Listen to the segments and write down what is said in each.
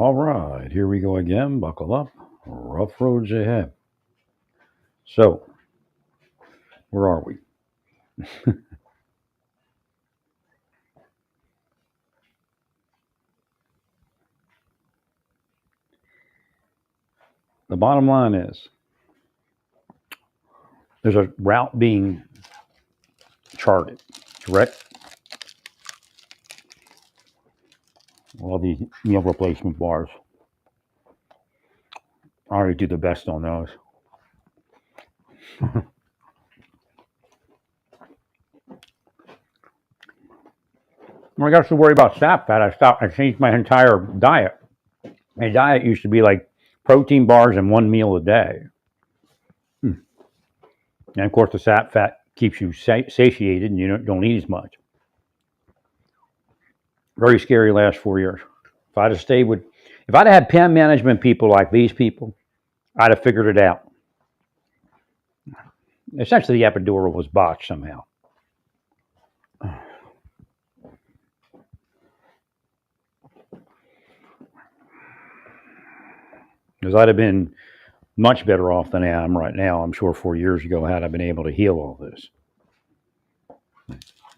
All right, here we go again. Buckle up. Rough roads ahead. So, where are we? The bottom line is there's a route being charted, correct? All these meal replacement bars. I already do the best on those. When I got to worry about SNAP fat, I changed my entire diet. My diet used to be like protein bars and one meal a day. And of course, the SAP fat keeps you satiated and you don't eat as much. Very scary last 4 years. If I'd had pen management people like these people, I'd have figured it out. Essentially, the epidural was botched somehow. Because I'd have been much better off than I am right now, I'm sure 4 years ago, had I been able to heal all this,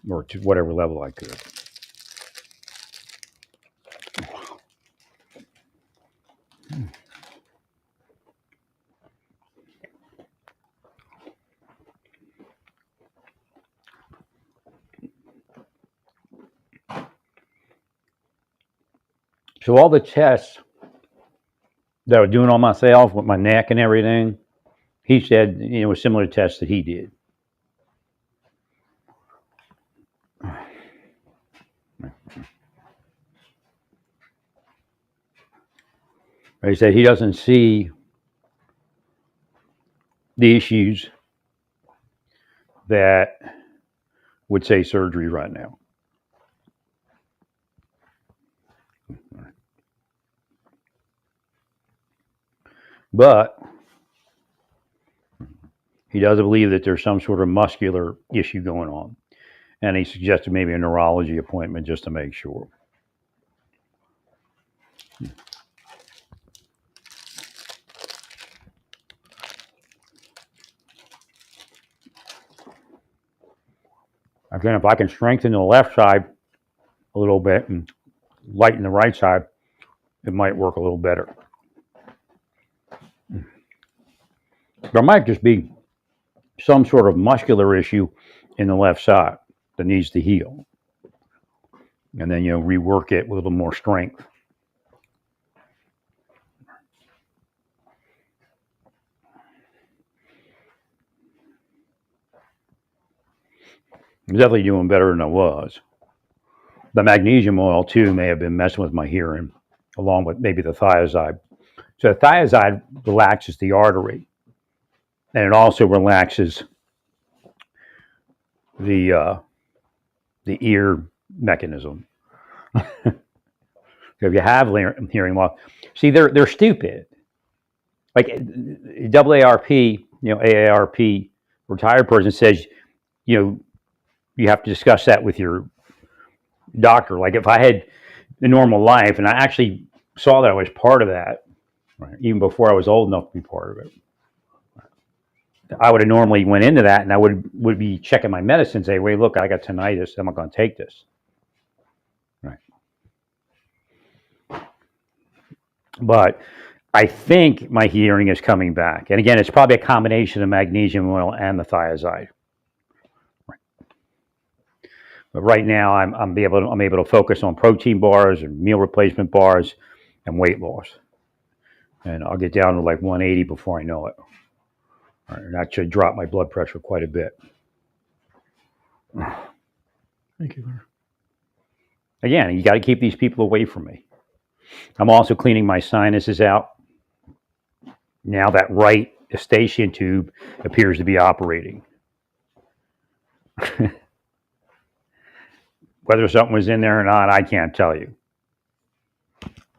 or to whatever level I could. So all the tests that I was doing on myself with my neck and everything, he said it was similar to tests that he did. He said he doesn't see the issues that would say surgery right now. But he does believe that there's some sort of muscular issue going on. And he suggested maybe a neurology appointment just to make sure. Again, if I can strengthen the left side a little bit and lighten the right side, it might work a little better. There might just be some sort of muscular issue in the left side that needs to heal. And then, rework it with a little more strength. I'm definitely doing better than I was. The magnesium oil, too, may have been messing with my hearing, along with maybe the thiazide. So the thiazide relaxes the artery, and it also relaxes the ear mechanism. So if you have hearing loss, see, they're stupid. Like AARP, AARP, retired person says, you have to discuss that with your doctor. Like if I had a normal life, and I actually saw that I was part of that, right, even before I was old enough to be part of it, I would have normally went into that, and I would be checking my medicine, say, wait, look, I got tinnitus. I'm not going to take this. Right. But I think my hearing is coming back. And again, it's probably a combination of magnesium oil and the thiazide. Right. But right now, I'm able to focus on protein bars and meal replacement bars and weight loss. And I'll get down to like 180 before I know it. Right, and that should drop my blood pressure quite a bit. Thank you, Larry. Again, you got to keep these people away from me. I'm also cleaning my sinuses out. Now that right eustachian tube appears to be operating. Whether something was in there or not, I can't tell you.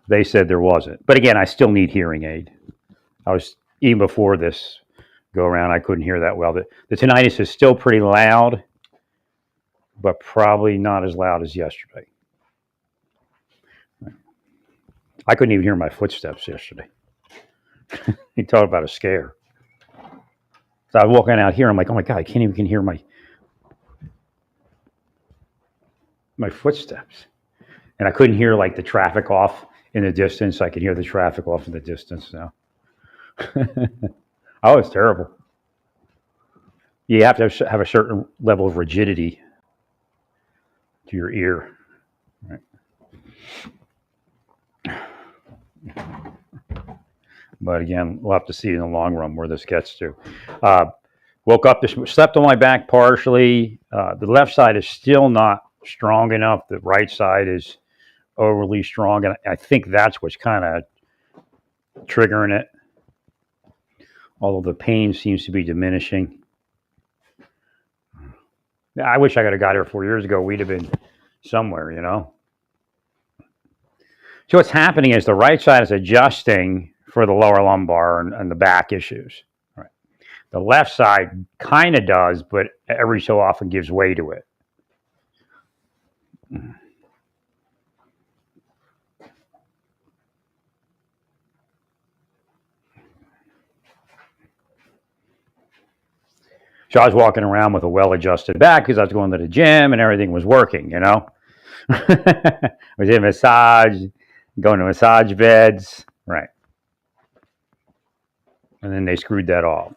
They said there wasn't. But again, I still need hearing aid. Even before this go around, I couldn't hear that well. The tinnitus is still pretty loud, but probably not as loud as yesterday. I couldn't even hear my footsteps yesterday. You talk about a scare. So I was walking out here. I'm like, oh my god, I can't even hear my footsteps, and I couldn't hear like the traffic off in the distance. I could hear the traffic off in the distance now. Oh, it's terrible. You have to have a certain level of rigidity to your ear. Right? But again, we'll have to see in the long run where this gets to. Woke up, slept on my back partially. The left side is still not strong enough. The right side is overly strong, and I think that's what's kind of triggering it. Although the pain seems to be diminishing. I wish I could have got here 4 years ago. We'd have been somewhere, you know. So what's happening is the right side is adjusting for the lower lumbar and the back issues. Right. The left side kind of does, but every so often gives way to it. So I was walking around with a well-adjusted back because I was going to the gym and everything was working, you know. I was in massage, going to massage beds, right. And then they screwed that off.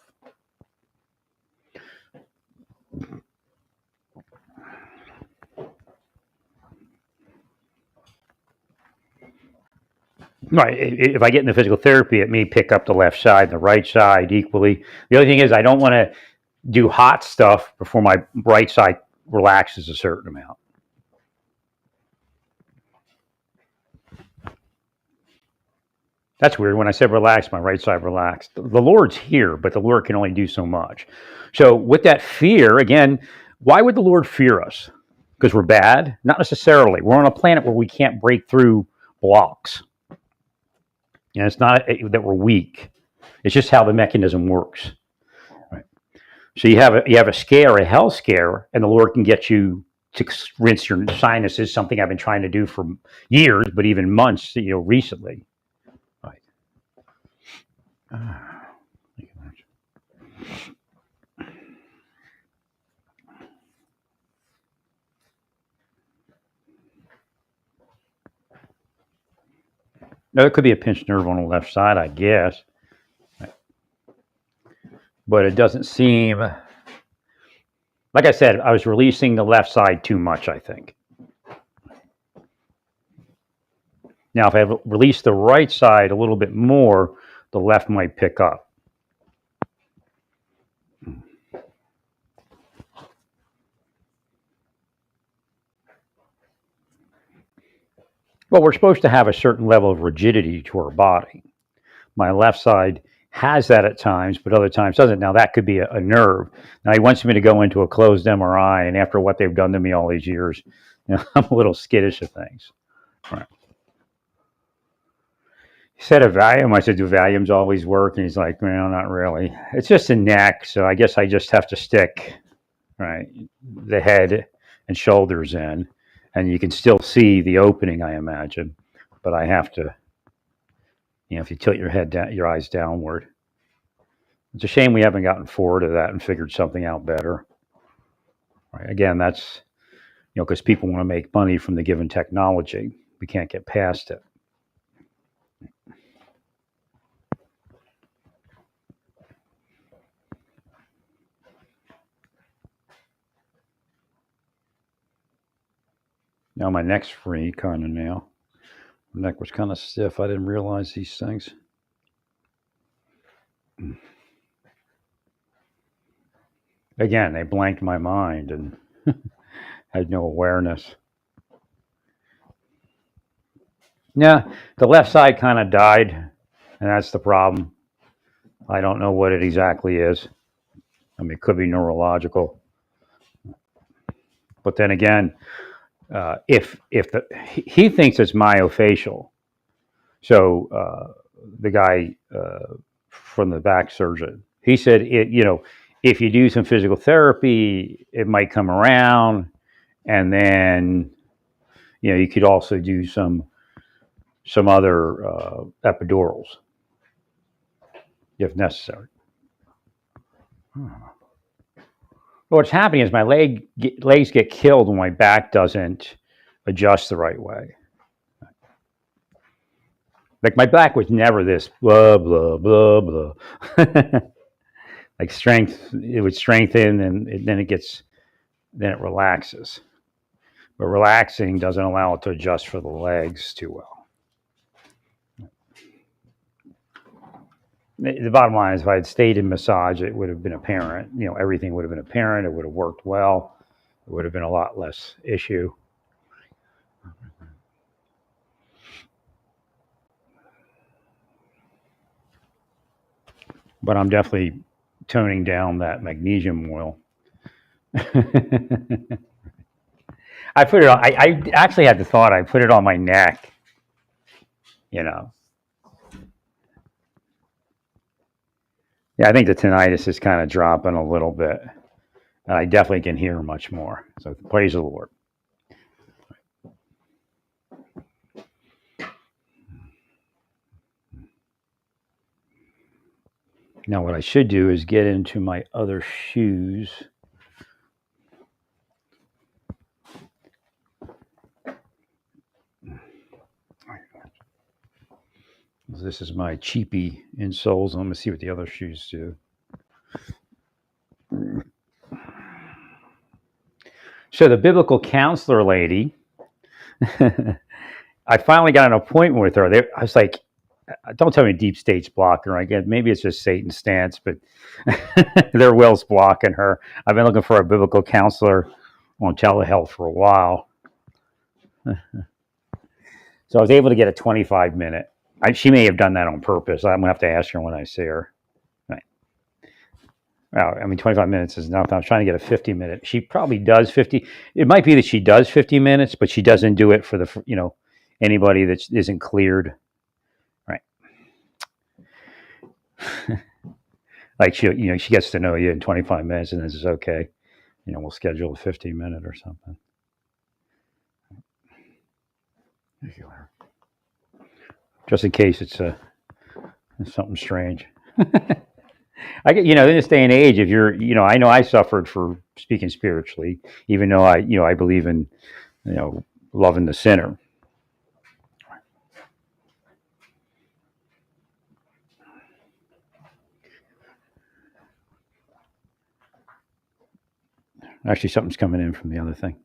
Right. If I get into physical therapy, it may pick up the left side and the right side equally. The other thing is I don't want to do hot stuff before my right side relaxes a certain amount. That's weird. When I said relax, my right side relaxed. The Lord's here, but the Lord can only do so much. So with that fear, again, why would the Lord fear us? Because we're bad? Not necessarily. We're on a planet where we can't break through blocks. And it's not that we're weak. It's just how the mechanism works. Right. So you have a scare, a health scare, and the Lord can get you to rinse your sinuses, something I've been trying to do for years, but even months, recently. Right. Now, it could be a pinched nerve on the left side, I guess. But it doesn't seem, like I said, I was releasing the left side too much, I think. Now, if I release the right side a little bit more, the left might pick up. Well, we're supposed to have a certain level of rigidity to our body. My left side has that at times, but other times doesn't. Now, that could be a nerve. Now, he wants me to go into a closed MRI, and after what they've done to me all these years, I'm a little skittish of things. Right. He said a Valium. I said, do Valiums always work? And he's like, well, not really. It's just a neck, so I guess I just have to stick, right, the head and shoulders in, and you can still see the opening, I imagine, but I have to, if you tilt your head down, your eyes downward. It's a shame we haven't gotten forward to that and figured something out better. Right. Again, that's, because people want to make money from the given technology. We can't get past it. Now my neck's free kind of now. My neck was kind of stiff. I didn't realize these things. Again, they blanked my mind and had no awareness. Yeah, the left side kind of died, and that's the problem. I don't know what it exactly is. I mean, it could be neurological. But then again, if he thinks it's myofascial, so the guy from the back surgeon, he said if you do some physical therapy, it might come around, and then you could also do some some other epidurals if necessary. What's happening is my legs get killed when my back doesn't adjust the right way. Like my back was never this blah blah blah blah. Like strength, it would strengthen, and then it relaxes. But relaxing doesn't allow it to adjust for the legs too well. The bottom line is, if I had stayed in massage, it would have been apparent. Everything would have been apparent. It would have worked well. It would have been a lot less issue. But I'm definitely toning down that magnesium oil. I put it on. I actually had the thought. I put it on my neck. Yeah, I think the tinnitus is kind of dropping a little bit, and I definitely can hear much more. So praise the Lord. Now, what I should do is get into my other shoes. This is my cheapy insoles. I'm going to see what the other shoes do. So the biblical counselor lady, I finally got an appointment with her. I was like, don't tell me deep state's blocking her. I guess maybe it's just Satan's stance, but their will's blocking her. I've been looking for a biblical counselor on telehealth for a while. So I was able to get a 25-minute. She may have done that on purpose. I'm going to have to ask her when I see her. Right. Well, 25 minutes is enough. I was trying to get a 50-minute. She probably does 50. It might be that she does 50 minutes, but she doesn't do it for the, anybody that isn't cleared. Right. Like she gets to know you in 25 minutes, and this is okay. We'll schedule a 50-minute or something. Just in case it's something strange. I get, in this day and age, if you're, I know I suffered for speaking spiritually, even though I believe in, loving the sinner. Actually, something's coming in from the other thing.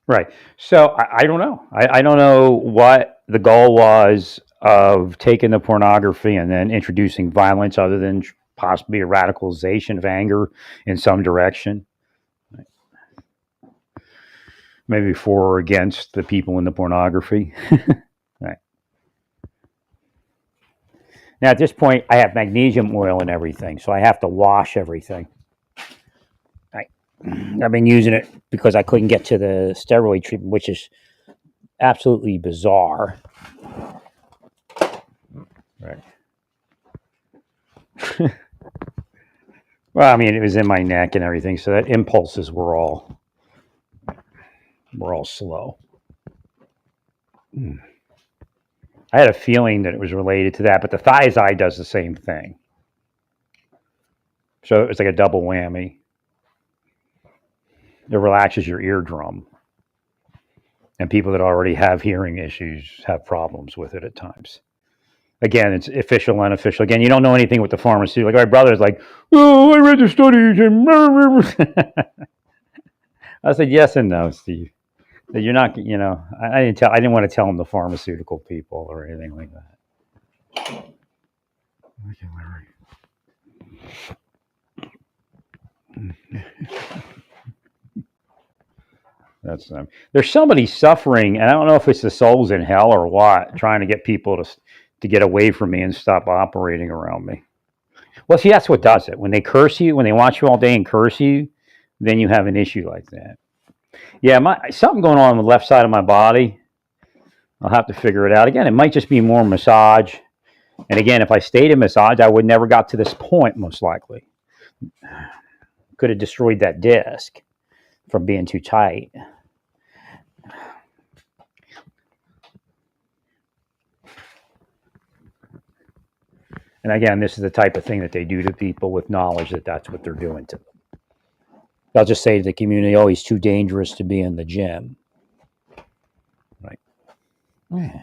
Right. So I don't know. I don't know what the goal was of taking the pornography and then introducing violence, other than possibly a radicalization of anger in some direction. Right. Maybe for or against the people in the pornography. Right. Now, at this point, I have magnesium oil and everything, so I have to wash everything. I've been using it because I couldn't get to the steroid treatment, which is absolutely bizarre. Right. Well, it was in my neck and everything, so that impulses were all slow. I had a feeling that it was related to that, but the thiazide does the same thing. So it's like a double whammy. It relaxes your eardrum. And people that already have hearing issues have problems with it at times. Again, it's official, unofficial. Again, you don't know anything with the pharmacy. Like my brother's like, oh, I read the studies. I said, yes and no, Steve. That you're not, I didn't want to tell him the pharmaceutical people or anything like that. Okay, That's there's somebody suffering, and I don't know if it's the souls in hell or what, trying to get people to get away from me and stop operating around me. Well, see, that's what does it. When they curse you, when they watch you all day and curse you, then you have an issue like that. Yeah, something going on the left side of my body. I'll have to figure it out. Again, it might just be more massage. And again, if I stayed in massage, I would never got to this point, most likely. Could have destroyed that disc from being too tight. And again, this is the type of thing that they do to people with knowledge that that's what they're doing to them. They'll just say to the community, oh, he's too dangerous to be in the gym. Right. Yeah.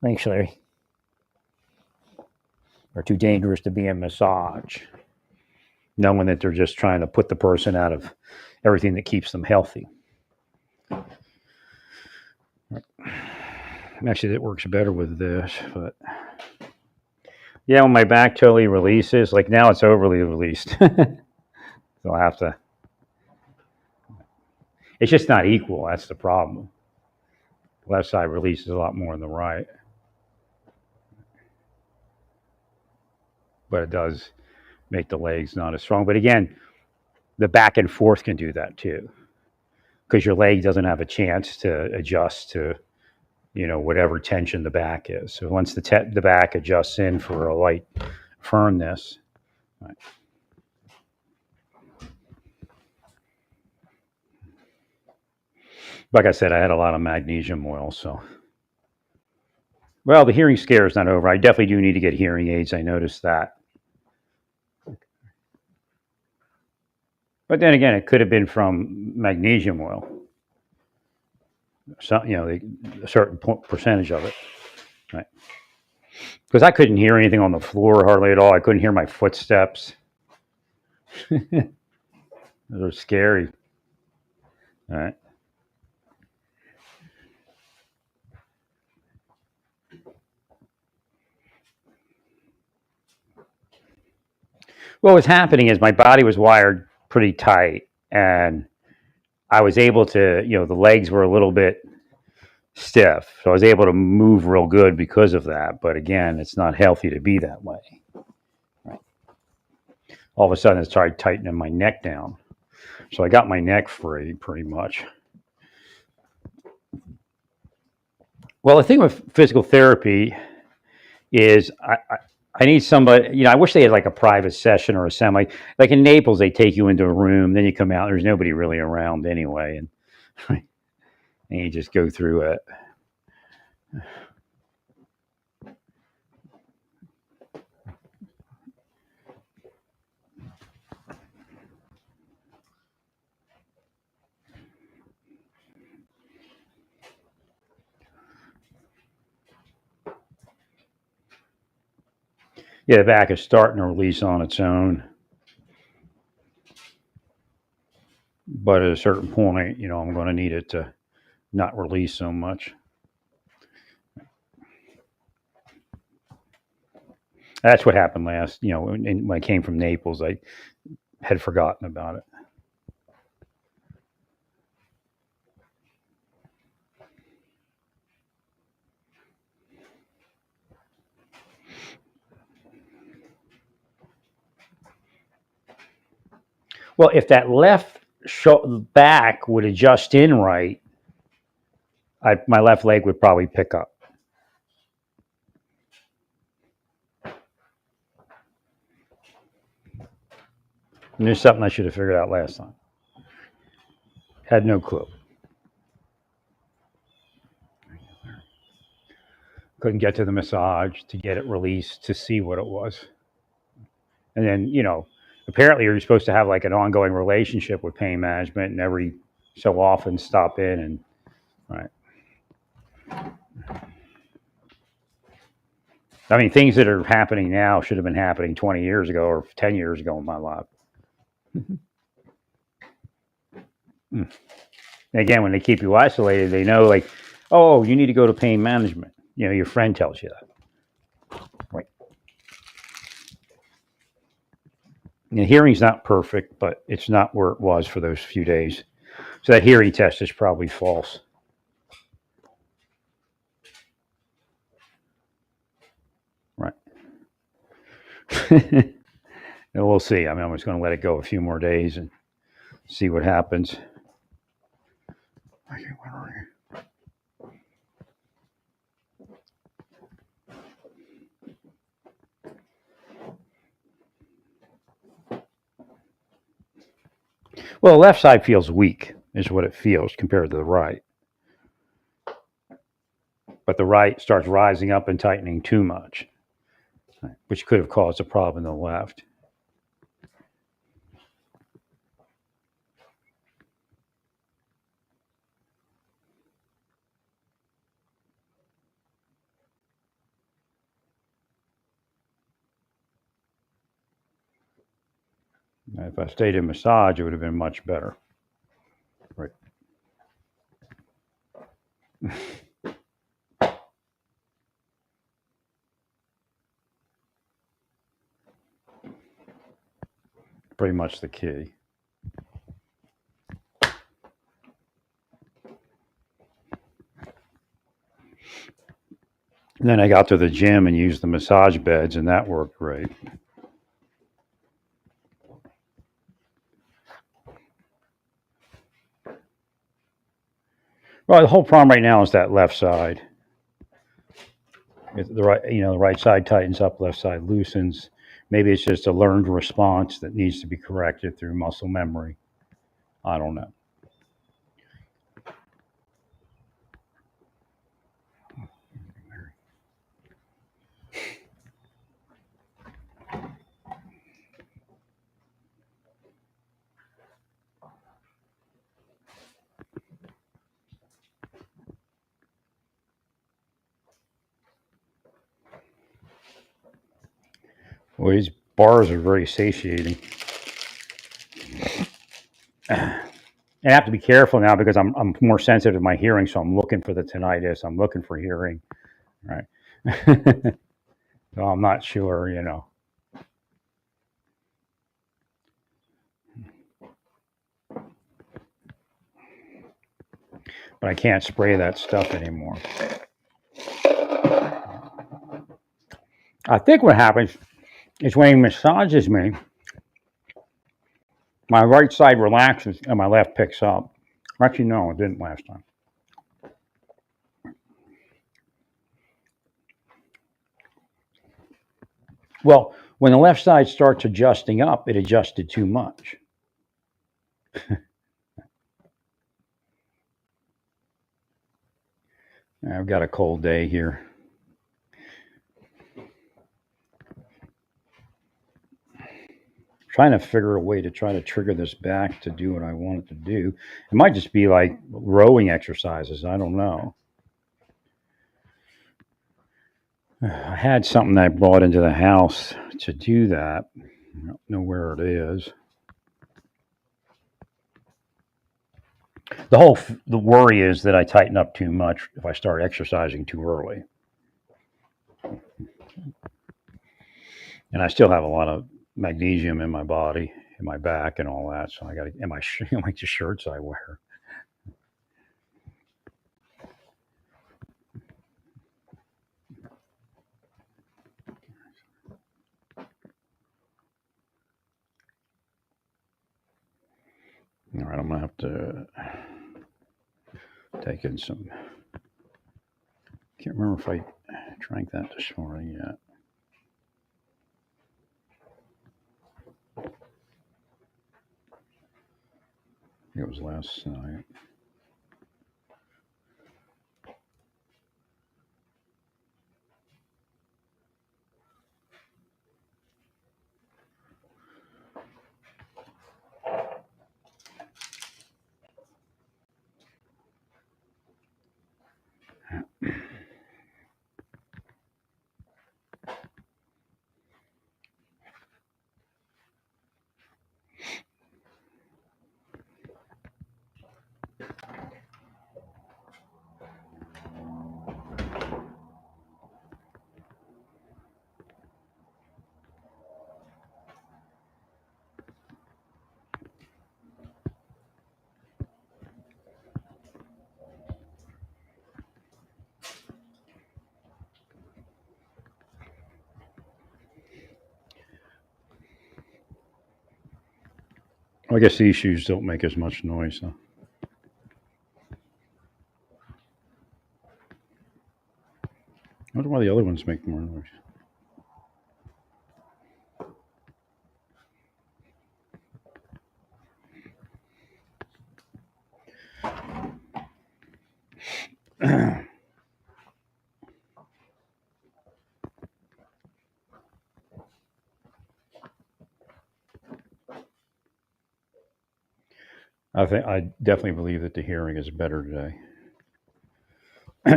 Thanks, Larry. Or too dangerous to be in massage. Knowing that they're just trying to put the person out of everything that keeps them healthy. Actually, that works better with this, but yeah, when my back totally releases, like now it's overly released. So I'll have to, it's just not equal. That's the problem. The left side releases a lot more than the right. But it does make the legs not as strong. But again, the back and forth can do that too. Because your leg doesn't have a chance to adjust to, whatever tension the back is. So once the back adjusts in for a light firmness, right. Like I said, I had a lot of magnesium oil, so. Well, the hearing scare is not over. I definitely do need to get hearing aids. I noticed that. But then again, it could have been from magnesium oil. So, a certain percentage of it, right? Because I couldn't hear anything on the floor hardly at all. I couldn't hear my footsteps. Those are scary. All right. What was happening is my body was wired pretty tight, and I was able to, the legs were a little bit stiff. So I was able to move real good because of that. But again, it's not healthy to be that way. Right. All of a sudden, it started tightening my neck down. So I got my neck free pretty much. Well, the thing with physical therapy is I need somebody, I wish they had like a private session or a semi. Like in Naples, they take you into a room, then you come out, there's nobody really around anyway. And you just go through it. Yeah, the back is starting to release on its own. But at a certain point, I'm going to need it to not release so much. That's what happened last, when I came from Naples, I had forgotten about it. Well, if that left back would adjust in right, my left leg would probably pick up. And there's something I should have figured out last time. Had no clue. Couldn't get to the massage to get it released to see what it was. And then, apparently you're supposed to have like an ongoing relationship with pain management and every so often stop in and, right. I mean, things that are happening now should have been happening 20 years ago or 10 years ago in my life. Again, when they keep you isolated, they know like, oh, you need to go to pain management. Your friend tells you that. Right. The hearing's not perfect, but it's not where it was for those few days. So that hearing test is probably false. Right. And we'll see. I mean, I'm just going to let it go a few more days and see what happens. Okay, where are you? Well, the left side feels weak, is what it feels compared to the right. But the right starts rising up and tightening too much. which could have caused a problem in the left. And if I stayed in massage, it would have been much better. Right. Pretty much the key. And then I got to the gym and used the massage beds, and that worked great. Well, the whole problem right now is that left side. The right, the right side tightens up, left side loosens. Maybe it's just a learned response that needs to be corrected through muscle memory. I don't know. Well, these bars are very satiating. I have to be careful now because I'm more sensitive to my hearing, so I'm looking for the tinnitus. I'm looking for hearing. Right. So I'm not sure. But I can't spray that stuff anymore. I think what happens is when he massages me, my right side relaxes and my left picks up. Actually, no, it didn't last time. Well, when the left side starts adjusting up, it adjusted too much. I've got a cold day here. Trying to figure a way to try to trigger this back to do what I want it to do. It might just be like rowing exercises. I don't know. I had something that I brought into the house to do that. I don't know where it is. The worry is that I tighten up too much if I start exercising too early. And I still have a lot of magnesium in my body, in my back, and all that. So I got to, and like the shirts I wear. All right, I'm gonna have to take in some. Can't remember if I drank that this morning yet. It was last night. Well, I guess these shoes don't make as much noise. Huh? I wonder why the other ones make more noise. I definitely believe that the hearing is better today.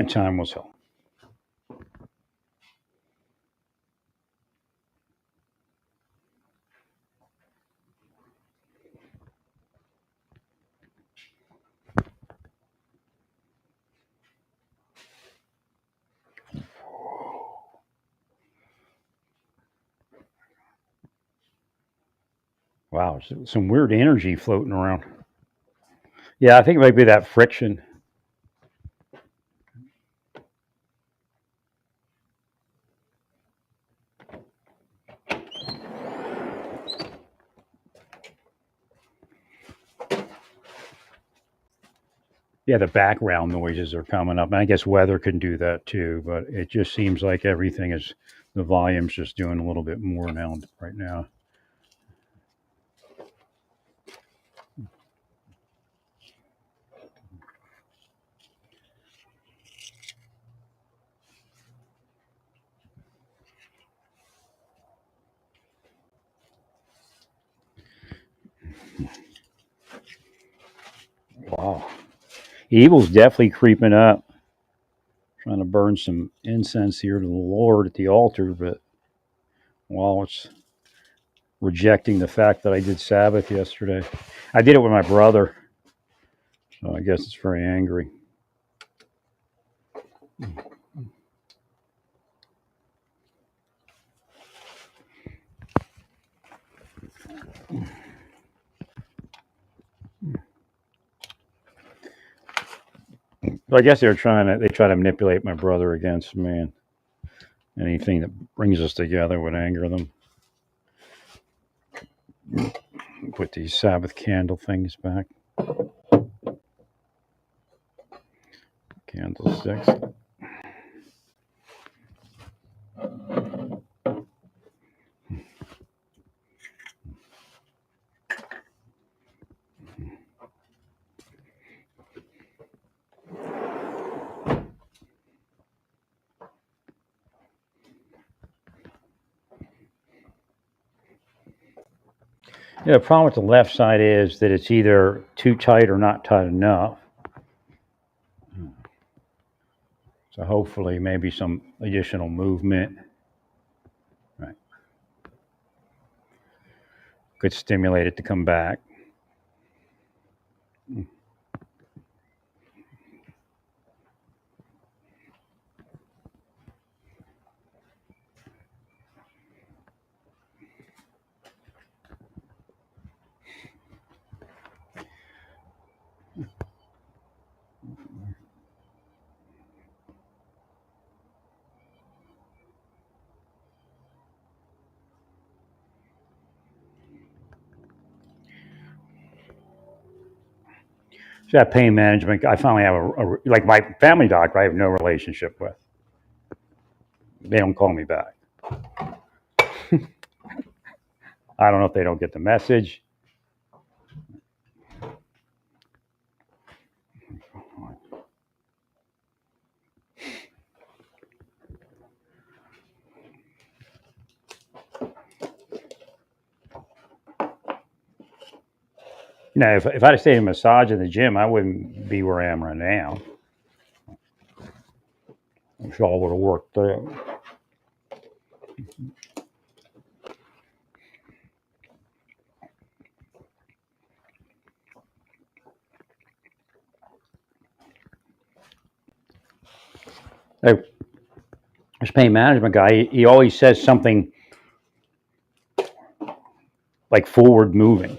Time will tell. Wow, some weird energy floating around. Yeah, I think it might be that friction. Yeah, the background noises are coming up. And I guess weather can do that too, but it just seems like everything is, the volume's just doing a little bit more now, right now. Wow. Evil's definitely creeping up. Trying to burn some incense here to the Lord at the altar, but well, it's rejecting the fact that I did Sabbath yesterday. I did it with my brother, so I guess it's very angry. So I guess they try to manipulate my brother against me, and anything that brings us together would anger them. Put these Sabbath candle things back. Candlesticks. Yeah, the problem with the left side is that it's either too tight or not tight enough. So hopefully, maybe some additional movement, right, could stimulate it to come back. So that pain management, I finally have like my family doctor. I have no relationship with. They don't call me back. I don't know if they don't get the message. If I'd have stayed in massage in the gym, I wouldn't be where I am right now. I'm sure I would have worked there. Hey, this pain management guy, he always says something like forward moving.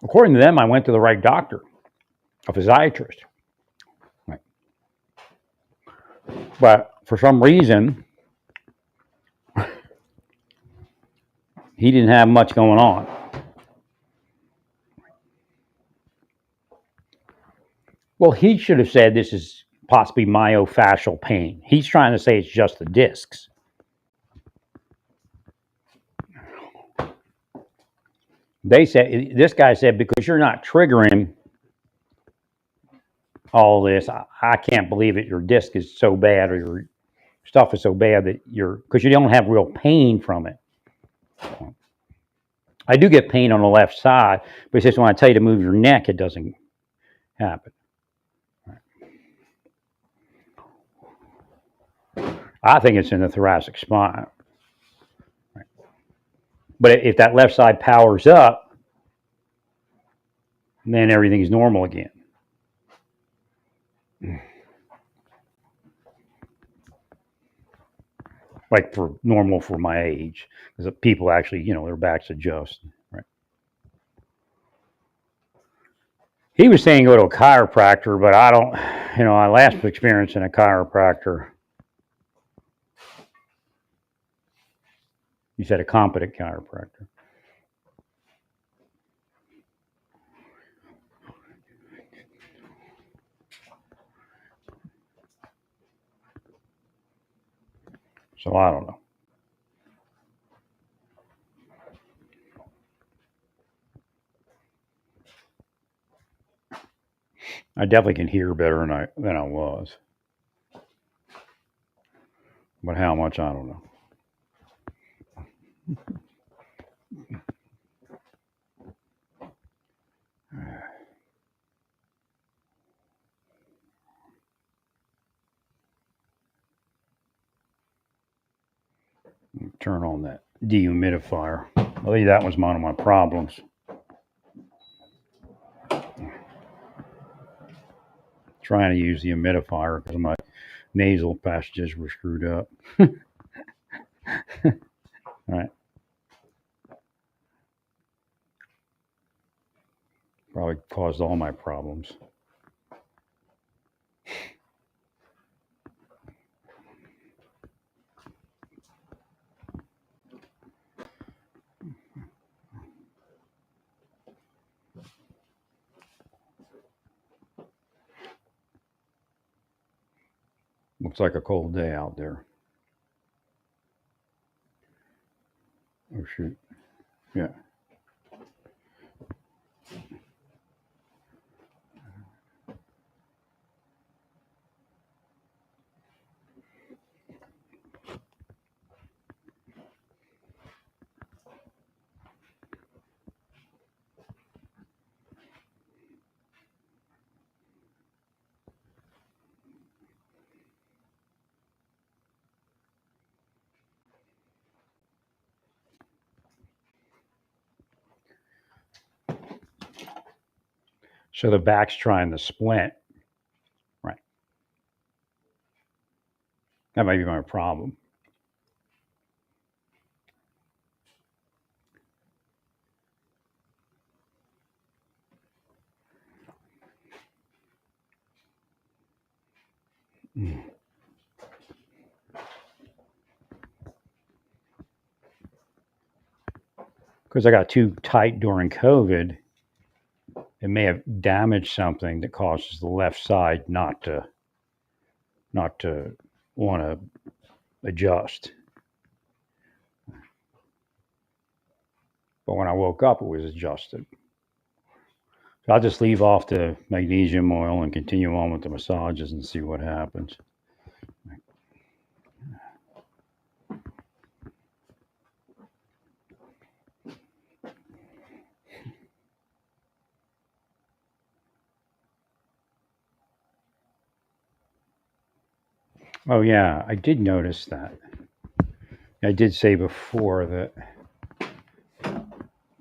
According to them, I went to the right doctor, a physiatrist. Right. But for some reason, he didn't have much going on. Well, he should have said this is possibly myofascial pain. He's trying to say it's just the discs. They said, this guy said, because you're not triggering all this, I can't believe it. Your disc is so bad, or your stuff is so bad that because you don't have real pain from it. I do get pain on the left side, but it's just when I tell you to move your neck, it doesn't happen. I think it's in the thoracic spine. But if that left side powers up, then everything's normal again. Like for normal for my age, because people actually, their backs adjust. Right. He was saying go to a chiropractor, but I don't. I last experience in a chiropractor. You said a competent chiropractor. So I don't know. I definitely can hear better than I was. But how much, I don't know. Turn on that dehumidifier. I think that was one of my problems. Trying to use the humidifier because my nasal passages were screwed up. All right. Probably caused all my problems. Looks like a cold day out there. Oh, shoot. Yeah. So the back's trying to splint. Right. That might be my problem. Because I got too tight during COVID, it may have damaged something that causes the left side not to want to adjust. But when I woke up, it was adjusted. So I'll just leave off the magnesium oil and continue on with the massages and see what happens. Oh, yeah, I did notice that. I did say before that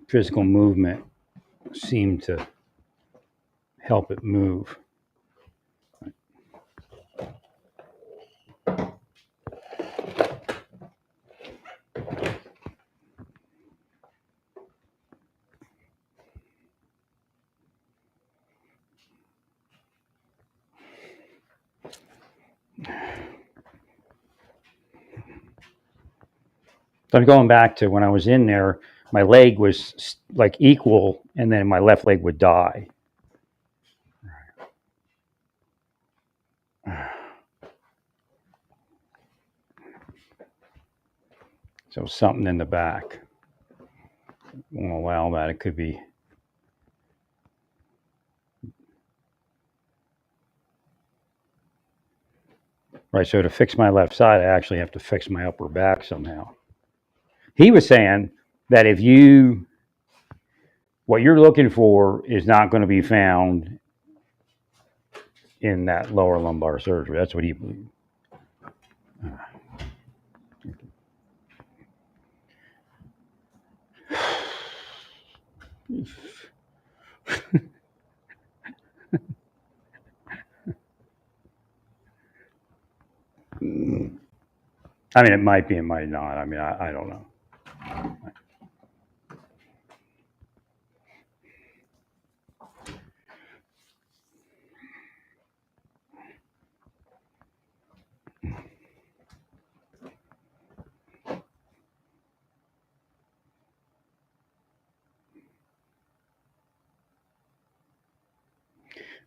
physical movement seemed to help it move. So I'm going back to when I was in there, my leg was like equal, and then my left leg would die. So something in the back. won't allow that. It could be. Right, so to fix my left side, I actually have to fix my upper back somehow. He was saying that if you, what you're looking for is not going to be found in that lower lumbar surgery. That's what he believed. I mean, it might be, it might not. I mean, I don't know.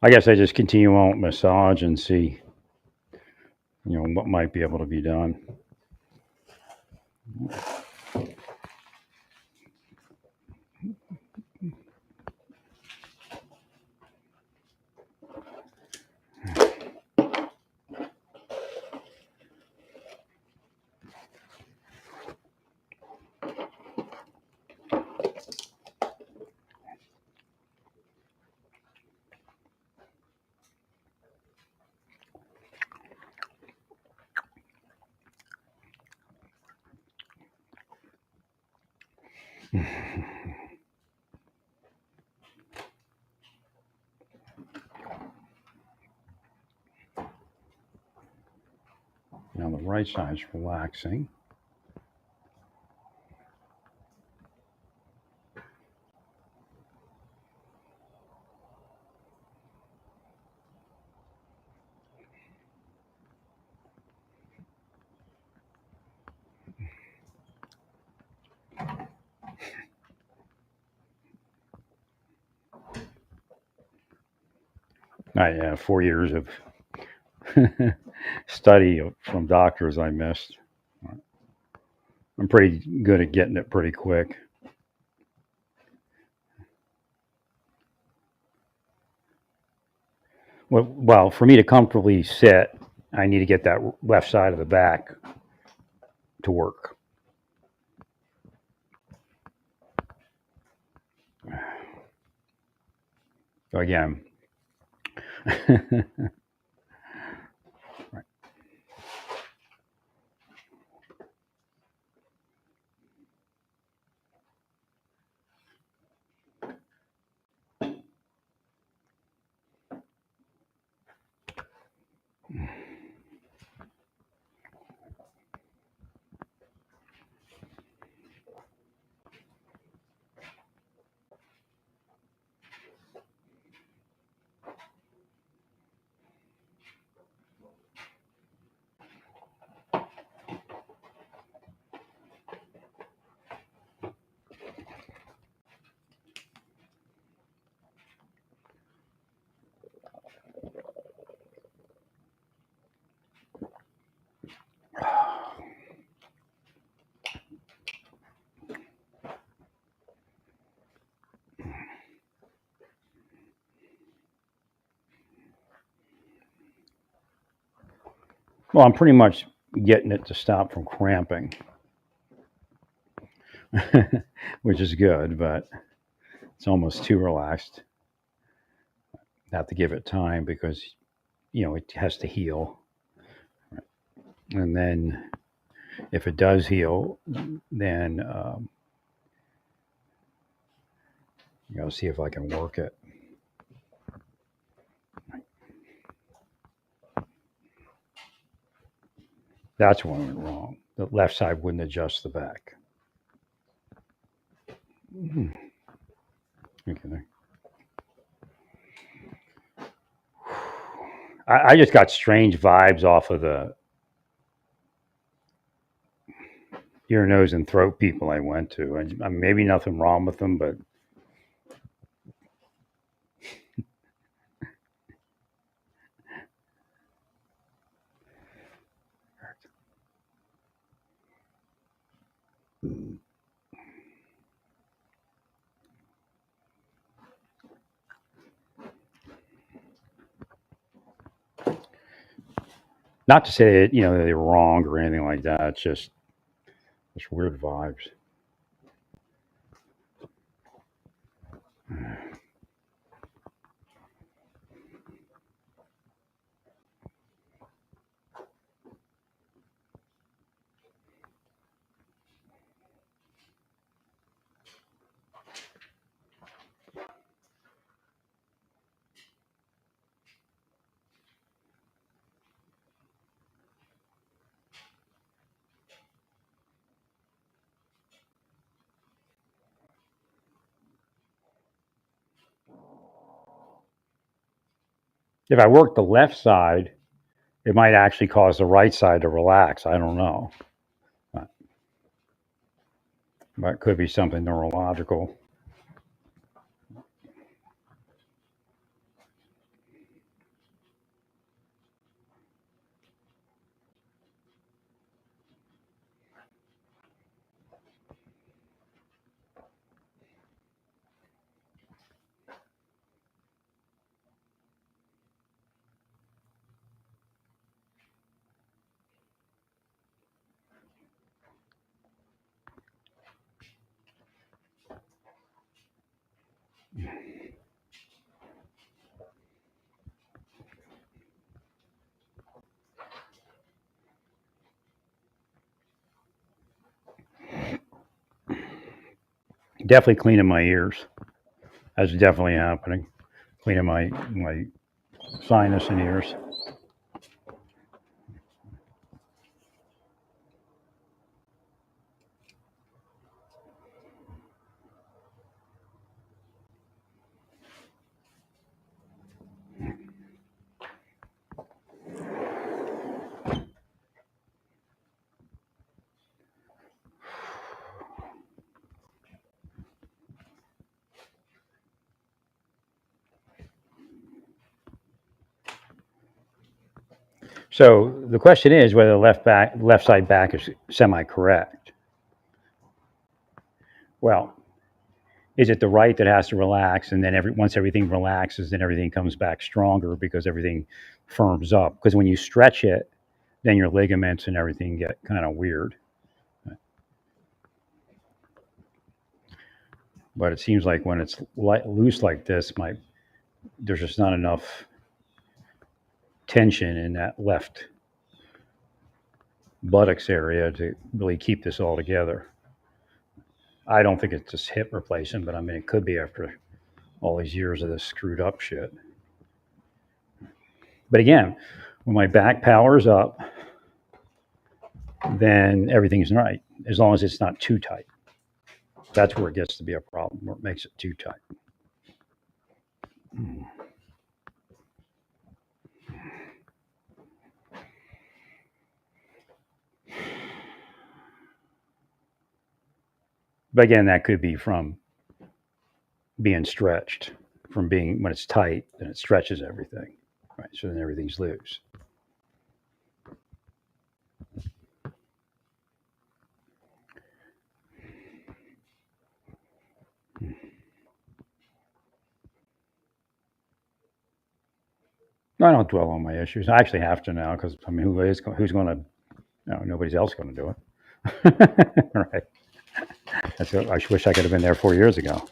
I guess I just continue on with massage and see, what might be able to be done. Now the right side's relaxing. I have 4 years of study from doctors I missed. I'm pretty good at getting it pretty quick. Well, for me to comfortably sit, I need to get that left side of the back to work. So again, well, I'm pretty much getting it to stop from cramping, which is good, but it's almost too relaxed. Have to give it time because it has to heal, and then if it does heal, then see if I can work it. That's what went wrong. The left side wouldn't adjust the back. Okay. I just got strange vibes off of the ear, nose, and throat people I went to. Maybe nothing wrong with them, but Not to say that, they were wrong or anything like that. It's just weird vibes. If I work the left side, it might actually cause the right side to relax. I don't know. But it could be something neurological. Definitely cleaning my ears. That's definitely happening. Cleaning my sinus and ears. So the question is whether the left side back is semi-correct. Well, is it the right that has to relax, and then once everything relaxes, then everything comes back stronger because everything firms up? Because when you stretch it, then your ligaments and everything get kind of weird. But it seems like when it's loose like this, there's just not enough tension in that left buttocks area to really keep this all together. I don't think it's just hip replacement, but I mean, it could be after all these years of this screwed up shit. But again, when my back powers up, then everything's right, as long as it's not too tight. That's where it gets to be a problem, where it makes it too tight. But again, that could be from being stretched, from being when it's tight, then it stretches everything, right? So then everything's loose. I don't dwell on my issues. I actually have to now because I mean, who's going to? No, nobody's else going to do it. Right. I wish I could have been there 4 years ago.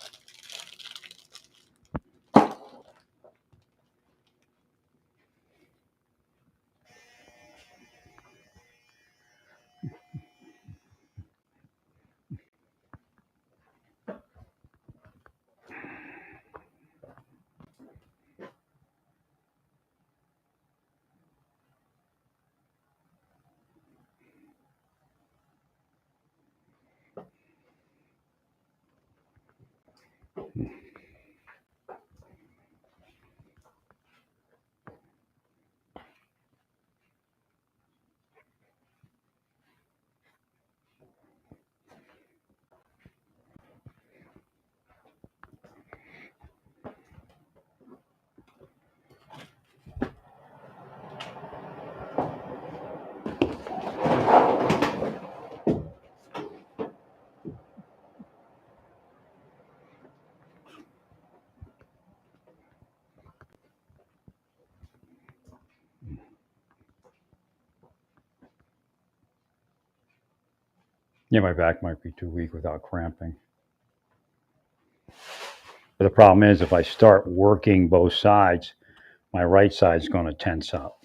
Yeah, my back might be too weak without cramping. But the problem is, if I start working both sides, my right side's going to tense up.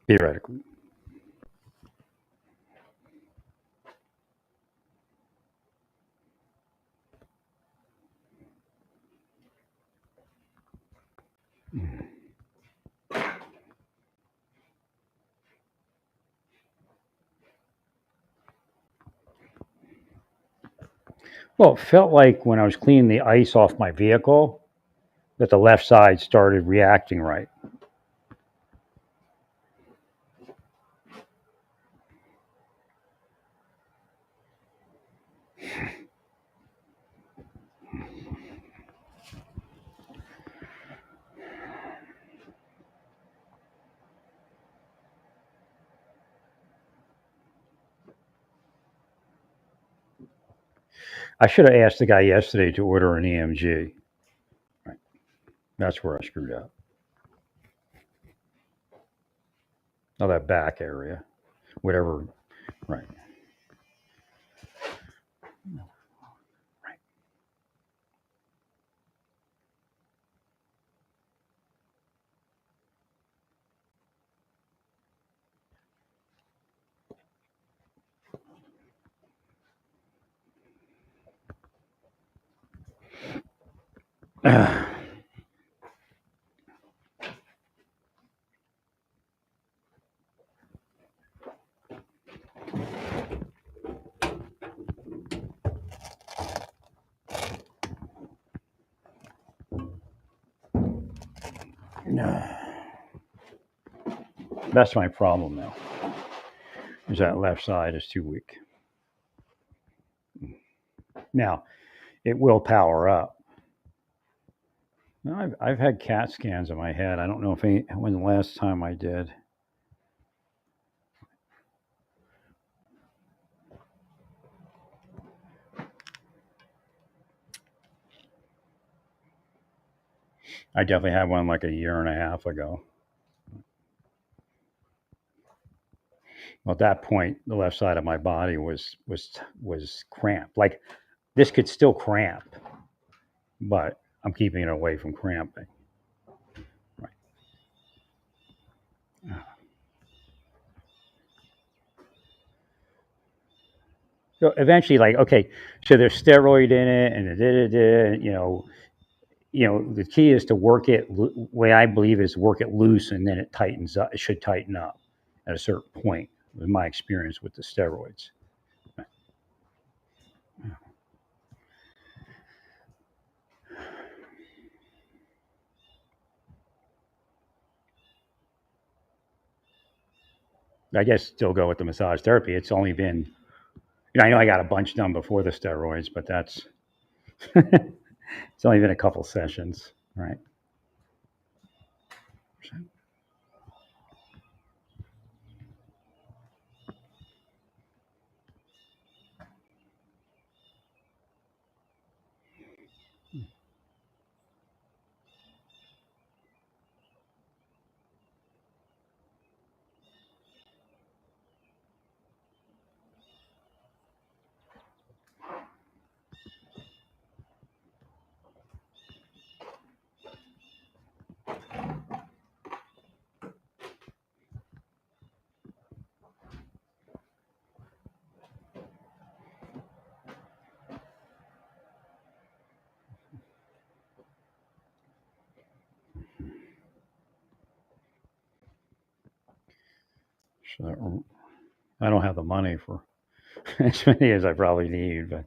Theoretically. Well, it felt like when I was cleaning the ice off my vehicle that the left side started reacting right. I should have asked the guy yesterday to order an EMG. Right. That's where I screwed up. Oh, that back area, whatever. Right. Right. That's my problem now. Is that left side is too weak. Now it will power up. Now, I've had CAT scans in my head. I don't know when the last time I did. I definitely had one like a year and a half ago. Well, at that point, the left side of my body was cramped. Like this could still cramp, but I'm keeping it away from cramping. Right. So eventually, like, okay, so there's steroid in it, and the key is to work it. Way I believe is work it loose, and then it tightens up. It should tighten up at a certain point. Was my experience with the steroids. I guess still go with the massage therapy. It's only been, I know I got a bunch done before the steroids, but that's it's only been a couple sessions, right? So I don't have the money for as many as I probably need, but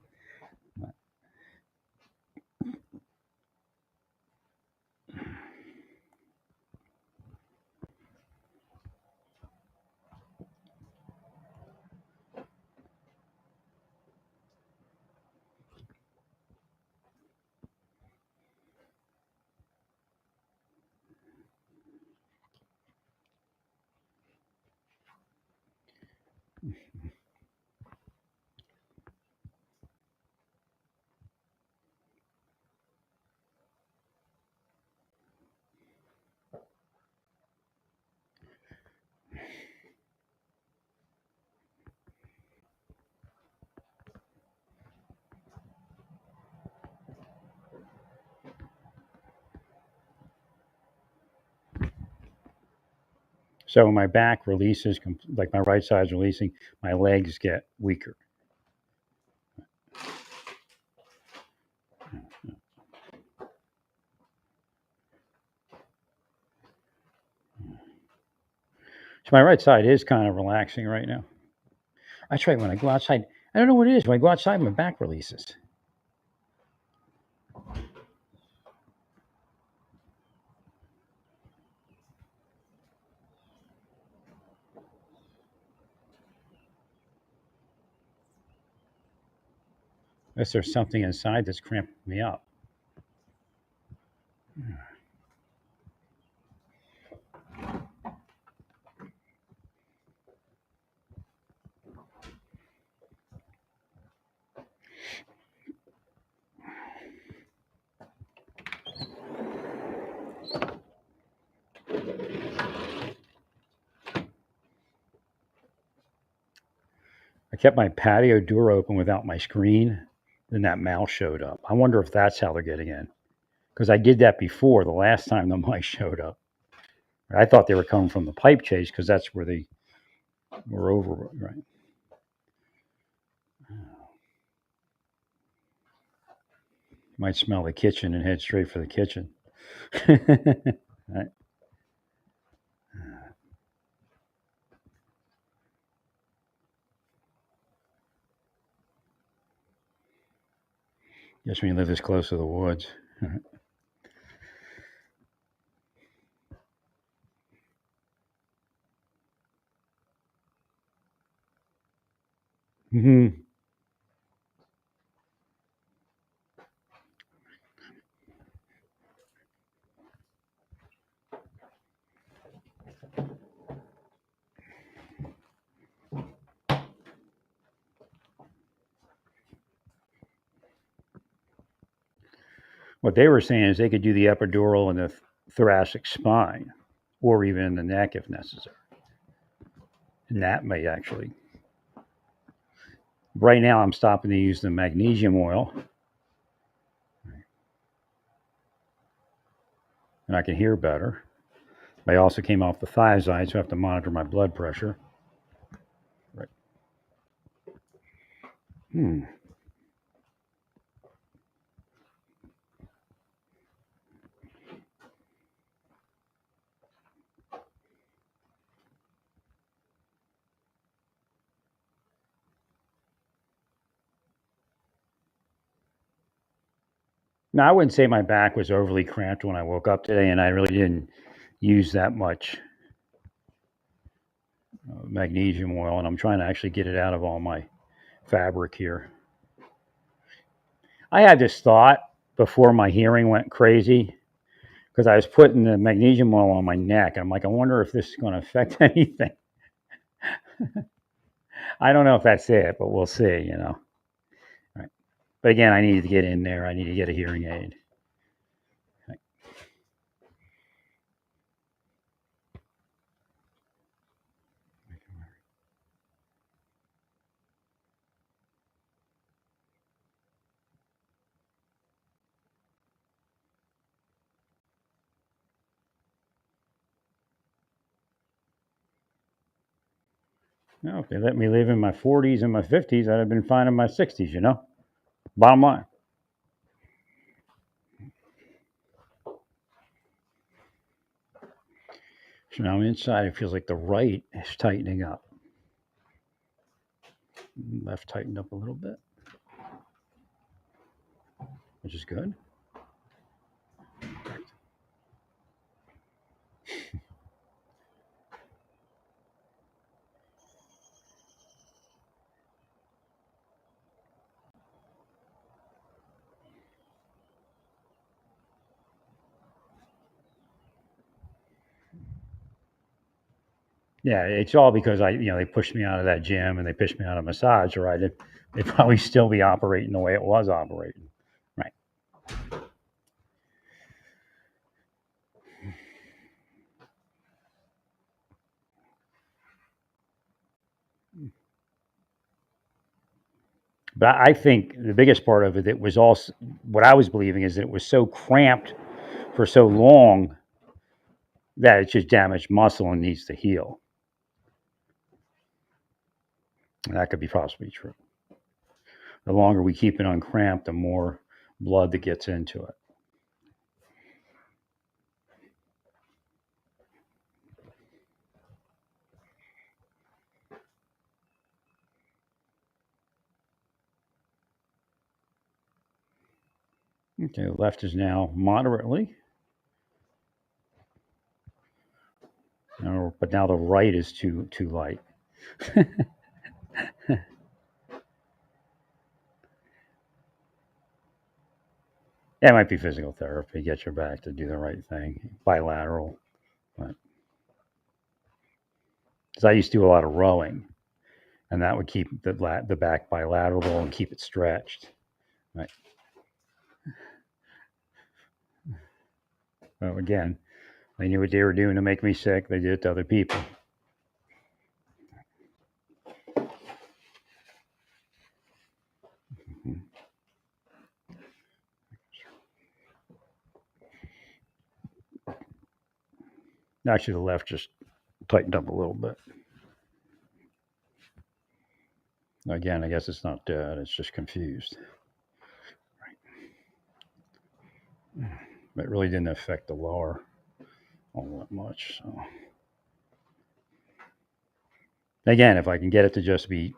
So my back releases, like my right side's releasing, my legs get weaker. So my right side is kind of relaxing right now. That's right. When I go outside, I don't know what it is. When I go outside, my back releases. Unless there's something inside that's cramping me up. I kept my patio door open without my screen. Then that mouse showed up. I wonder if that's how they're getting in. Because I did that before the last time the mice showed up. I thought they were coming from the pipe chase because that's where they were over, right? Might smell the kitchen and head straight for the kitchen. Right. Guess when you live this close to the woods. Hmm. What they were saying is they could do the epidural in the thoracic spine or even in the neck if necessary. And that may actually. Right now, I'm stopping to use the magnesium oil, and I can hear better. I also came off the thiazide, so I have to monitor my blood pressure. Right. Hmm. Now, I wouldn't say my back was overly cramped when I woke up today, and I really didn't use that much magnesium oil, and I'm trying to actually get it out of all my fabric here. I had this thought before my hearing went crazy because I was putting the magnesium oil on my neck. I'm like, I wonder if this is going to affect anything. I don't know if that's it, but we'll see. Right. But again, I need to get in there. I need to get a hearing aid. Right. No, if they let me live in my 40s and my 50s, I'd have been fine in my 60s. Bottom line. So now inside, it feels like the right is tightening up. Left tightened up a little bit, which is good. Yeah, it's all because they pushed me out of that gym and they pushed me out of massage, or they'd probably still be operating the way it was operating. Right. But I think the biggest part of it was also what I was believing is that it was so cramped for so long that it's just damaged muscle and needs to heal. And that could be possibly true. The longer we keep it uncramped, the more blood that gets into it. Okay, the left is now moderately, but now the right is too light. That might be physical therapy. Get your back to do the right thing. Bilateral. Because I used to do a lot of rowing, and that would keep the back bilateral and keep it stretched. Right. So again, they knew what they were doing to make me sick. They did it to other people. Actually, the left just tightened up a little bit. Again, I guess it's not dead. It's just confused. Right. It really didn't affect the lower all that much. So again, if I can get it to just be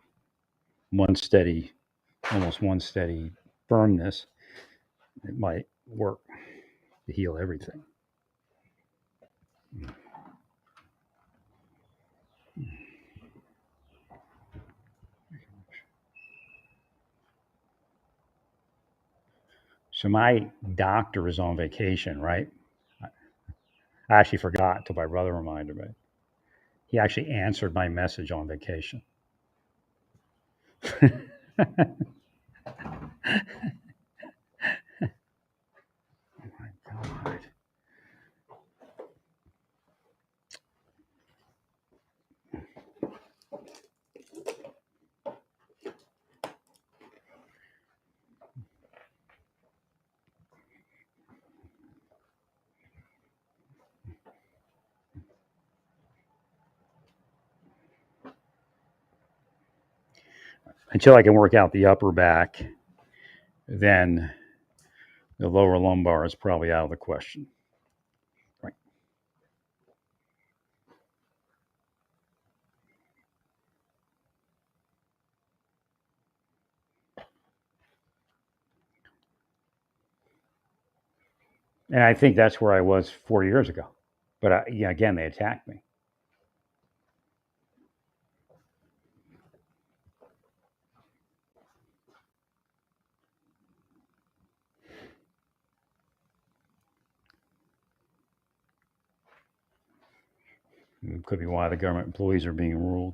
one steady, almost one steady firmness, it might work to heal everything. So my doctor is on vacation, right? I actually forgot until my brother reminded me. He actually answered my message on vacation. Oh my God. Until I can work out the upper back, then the lower lumbar is probably out of the question. Right. And I think that's where I was 4 years ago. But yeah, again, they attacked me. It could be why the government employees are being ruled.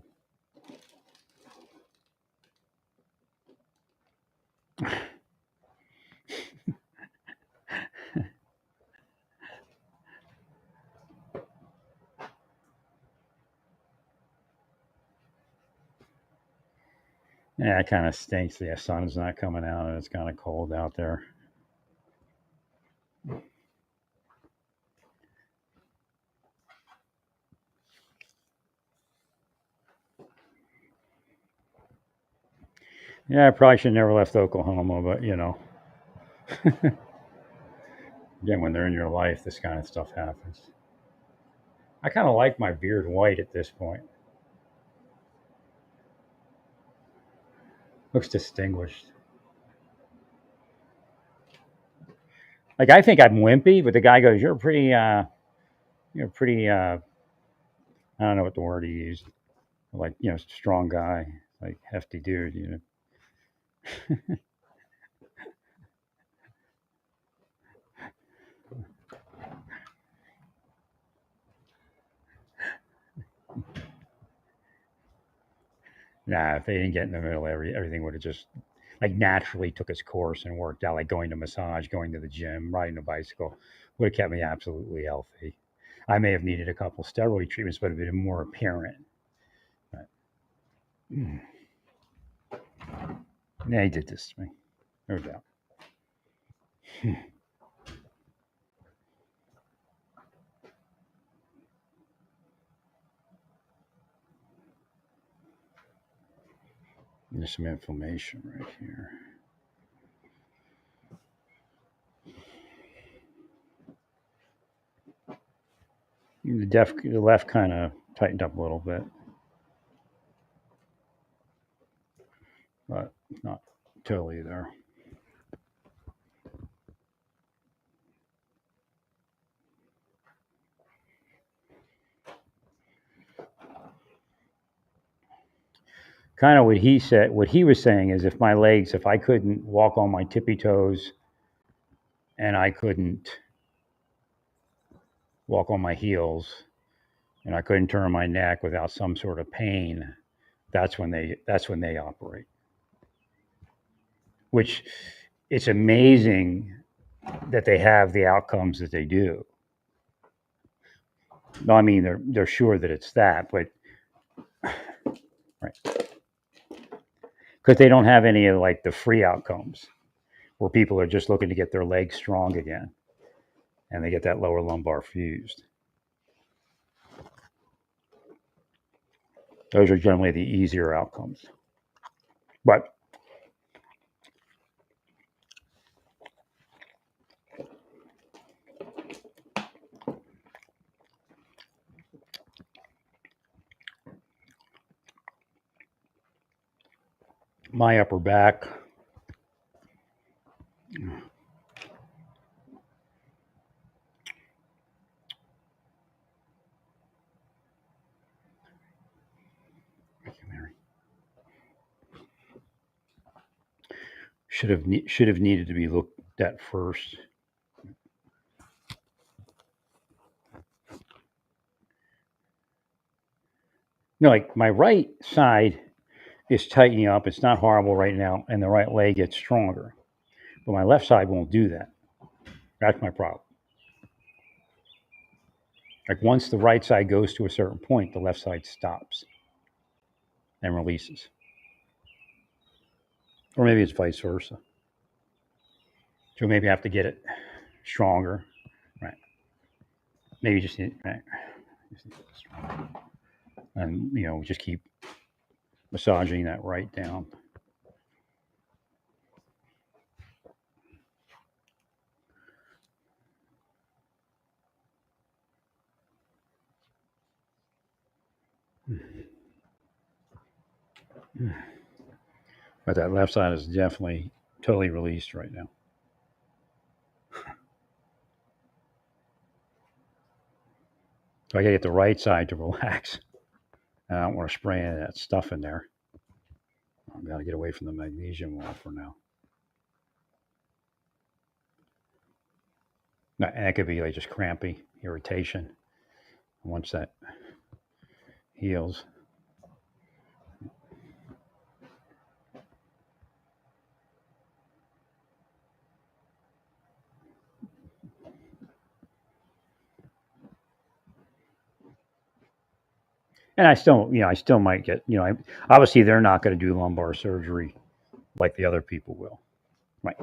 Yeah, it kind of stinks. The sun's not coming out and it's kind of cold out there. Yeah, I probably should never left Oklahoma, but again, when they're in your life, this kind of stuff happens. I kind of like my beard white at this point. Looks distinguished. Like I think I'm wimpy, but the guy goes, "You're pretty, I don't know what the word he used. Like strong guy, like hefty dude. Nah, if they didn't get in the middle, everything would have just like naturally took its course and worked out. Like going to massage, going to the gym, riding a bicycle would have kept me absolutely healthy. I may have needed a couple steroid treatments, but it would have been more apparent. But, yeah, he did this to me, no doubt. There's some inflammation right here. The left kind of tightened up a little bit, but not totally there. Kind of what he said, what he was saying is if my legs, if I couldn't walk on my tippy toes and I couldn't walk on my heels and I couldn't turn my neck without some sort of pain, that's when they operate. Which it's amazing that they have the outcomes that they do. No, I mean they're sure that it's that, but right, because they don't have any of like the free outcomes where people are just looking to get their legs strong again, and they get that lower lumbar fused. Those are generally the easier outcomes. But my upper back, should have needed to be looked at first. No, like my right side is tightening up. It's not horrible right now, and the right leg gets stronger. But my left side won't do that. That's my problem. Like once the right side goes to a certain point, the left side stops and releases. Or maybe it's vice versa. So maybe I have to get it stronger. Right. Maybe just right. And just keep massaging that right down. But that left side is definitely totally released right now. So I gotta get the right side to relax. I don't want to spray any of that stuff in there. I've got to get away from the magnesium wall for now. And that could be like just crampy irritation. Once that heals. And I still might get, obviously they're not going to do lumbar surgery like the other people will. Right.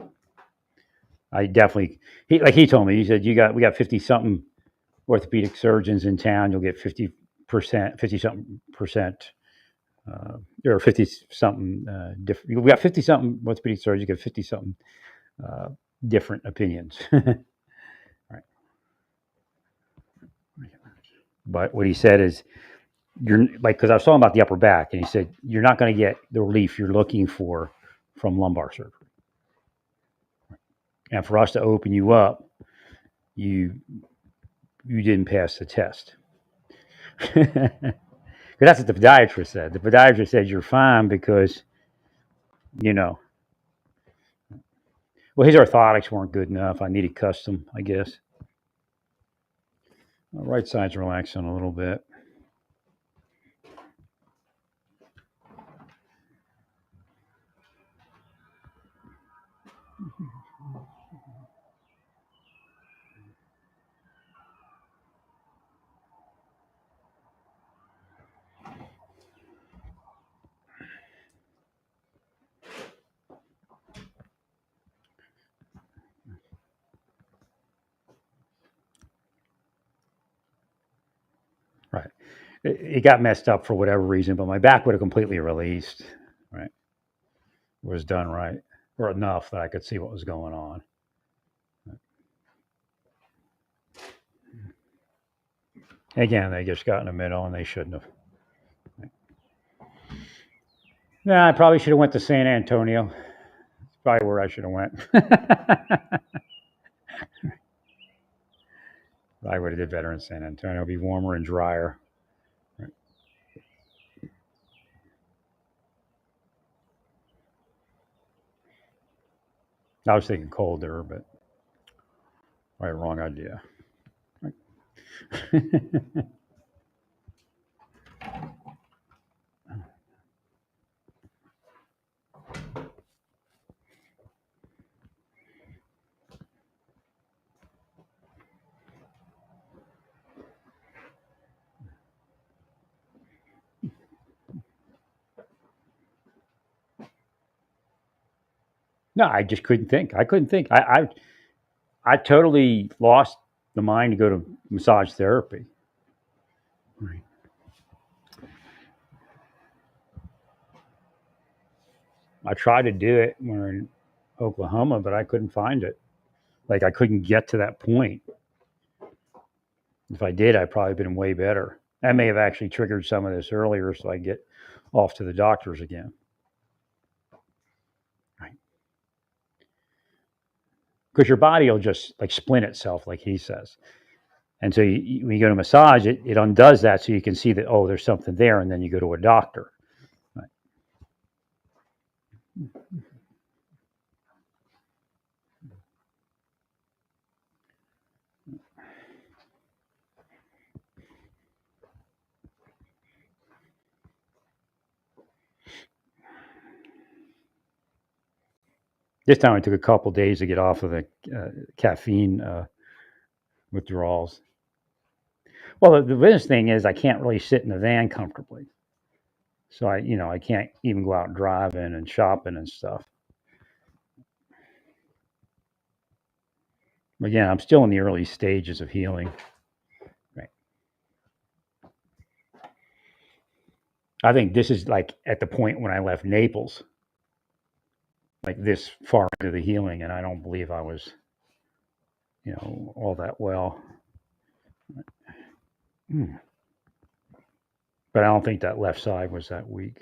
I definitely, he told me, he said, we got 50 something orthopedic surgeons in town. You'll get 50%, 50 something percent, or 50 something different. We got 50 something orthopedic surgeons, you get 50 something different opinions. Right. But what he said is, you're like, because I was talking about the upper back, and he said, you're not going to get the relief you're looking for from lumbar surgery. And for us to open you up, you didn't pass the test. That's what the podiatrist said. The podiatrist said you're fine because, you know, well, his orthotics weren't good enough. I needed custom, I guess. The right side's relaxing a little bit. Right. It got messed up for whatever reason, but my back would have completely released. Right. was done right, or enough that I could see what was going on. Again, they just got in the middle and they shouldn't have. Yeah, I probably should have went to San Antonio. It's probably where I should have went. I would have did better in San Antonio. It'd be warmer and drier. I was thinking colder, but probably wrong idea. No, I just couldn't think. I couldn't think. I totally lost the mind to go to massage therapy. Right. I tried to do it when we were in Oklahoma, but I couldn't find it. Like I couldn't get to that point. If I did, I'd probably been way better. I may have actually triggered some of this earlier, so I get off to the doctors again. Right. Because your body will just like splint itself, like he says. And so when you go to massage, it undoes that so you can see that, oh, there's something there, and then you go to a doctor. Right. This time it took a couple days to get off of the caffeine withdrawals. Well, the business thing is I can't really sit in the van comfortably. So I can't even go out driving and shopping and stuff. Again, I'm still in the early stages of healing. Right. I think this is like at the point when I left Naples, like this far into the healing, and I don't believe I was, all that well. But I don't think that left side was that weak.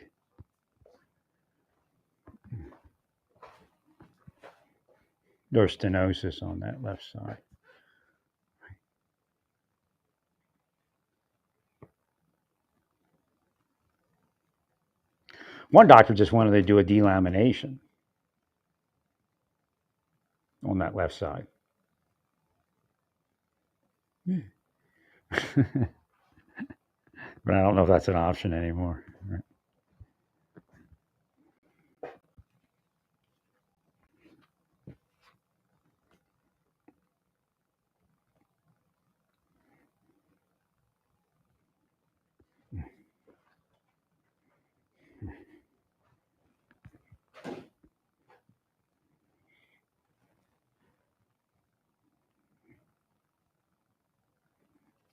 There's stenosis on that left side. One doctor just wanted to do a delamination on that left side. But I don't know if that's an option anymore. Right.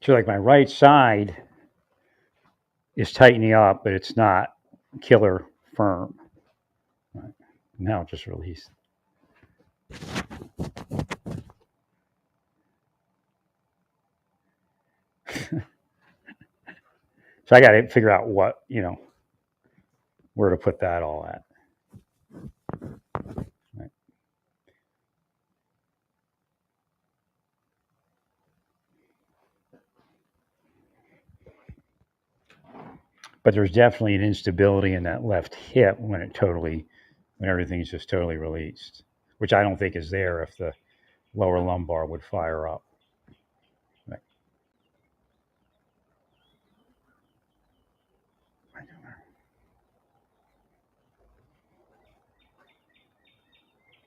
So like my right side is tightening up, but it's not killer firm. Right. Now it just released. So I got to figure out where to put that all at. Right. But there's definitely an instability in that left hip when everything's just totally released, which I don't think is there if the lower lumbar would fire up. Right.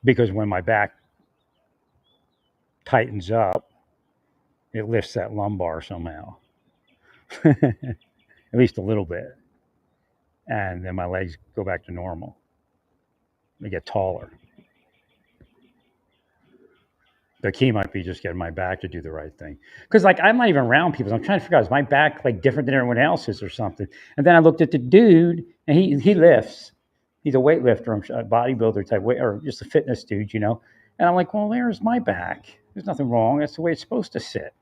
Because when my back tightens up, it lifts that lumbar somehow, at least a little bit. And then my legs go back to normal. They get taller. The key might be just getting my back to do the right thing. Because like I'm not even around people. So I'm trying to figure out, is my back like different than everyone else's or something? And then I looked at the dude and he lifts. he's a weightlifter, a bodybuilder type weight, or just a fitness dude, you know. And I'm like, well, there's my back. There's nothing wrong. That's the way it's supposed to sit.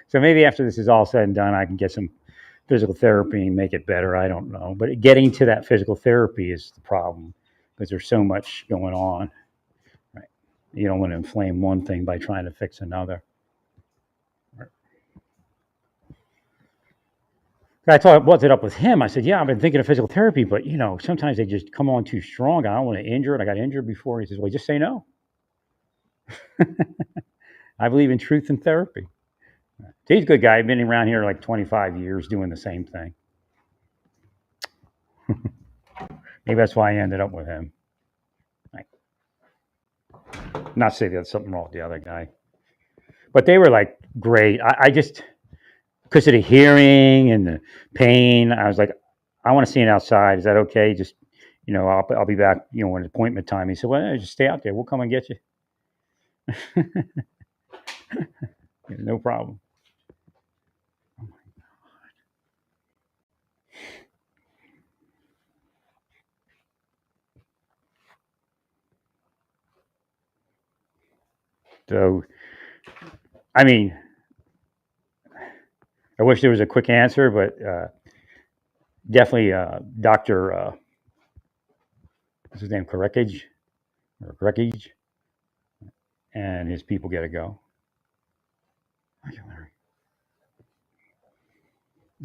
So maybe after this is all said and done, I can get some physical therapy and make it better. I don't know. But getting to that physical therapy is the problem because there's so much going on. Right? You don't want to inflame one thing by trying to fix another. I brought it up with him. I said, yeah, I've been thinking of physical therapy, but, you know, sometimes they just come on too strong. I don't want to injure it. I got injured before. He says, well, just say no. I believe in truth and therapy. He's a good guy. I've been around here like 25 years doing the same thing. Maybe that's why I ended up with him. Not to say that's something wrong with the other guy. But they were like great. I just, because of the hearing and the pain, I was like, I want to see it outside. Is that okay? Just, you know, I'll be back, you know, when it's appointment time. He said, well, just stay out there. We'll come and get you. No problem. So, I mean, I wish there was a quick answer, but definitely Dr. What's his name? Korekage? And his people get to go.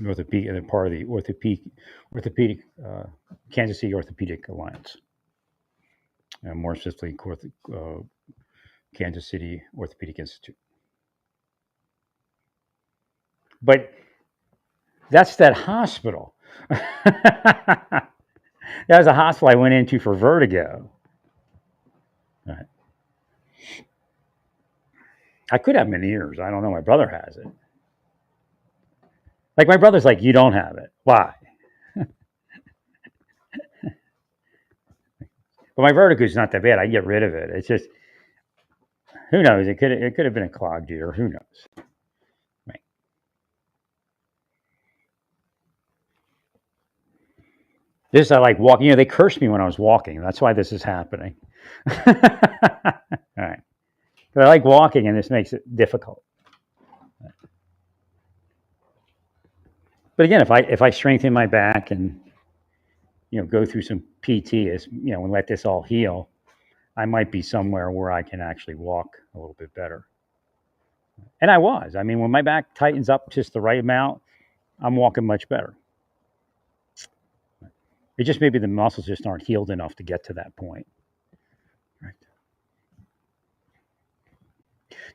Orthopedic, part of the orthopedic Kansas City Orthopedic Alliance, and more specifically, Kansas City Orthopedic Institute. But that's that hospital. That was a hospital I went into for vertigo. Right. I could have Meniere's. I don't know. My brother has it. Like my brother's like, you don't have it. Why? But my vertigo is not that bad. I can get rid of it. It's just, who knows? It could have been a clogged ear. Who knows? Right. This I like walking. You know, they cursed me when I was walking. That's why this is happening. All right. But I like walking, and this makes it difficult. But again, if I strengthen my back and, you know, go through some PT, as you know, and let this all heal, I might be somewhere where I can actually walk a little bit better. And I was. I mean, when my back tightens up just the right amount, I'm walking much better. It just maybe the muscles just aren't healed enough to get to that point. Right.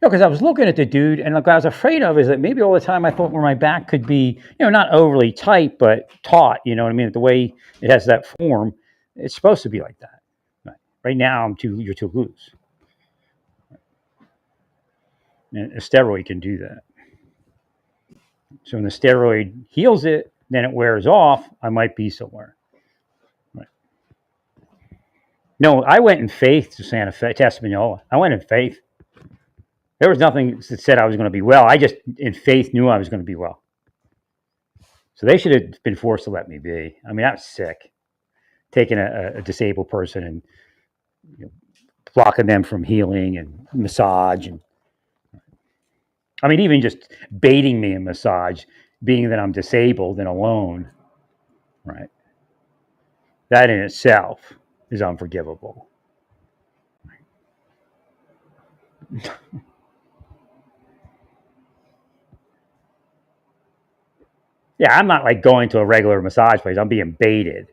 No, because I was looking at the dude, and what I was afraid of is that maybe all the time I thought where my back could be, you know, not overly tight, but taut. You know what I mean? The way it has that form, it's supposed to be like that. Right now, you're too loose. And a steroid can do that. So when the steroid heals it, then it wears off. I might be somewhere. Right. No, I went in faith to Santa Fe, to Espanola. I went in faith. There was nothing that said I was going to be well. I just, in faith, knew I was going to be well. So they should have been forced to let me be. I mean, I was sick. Taking a disabled person and, you know, blocking them from healing and massage. And I mean, even just baiting me in massage, being that I'm disabled and alone, right? That in itself is unforgivable. Yeah, I'm not like going to a regular massage place. I'm being baited.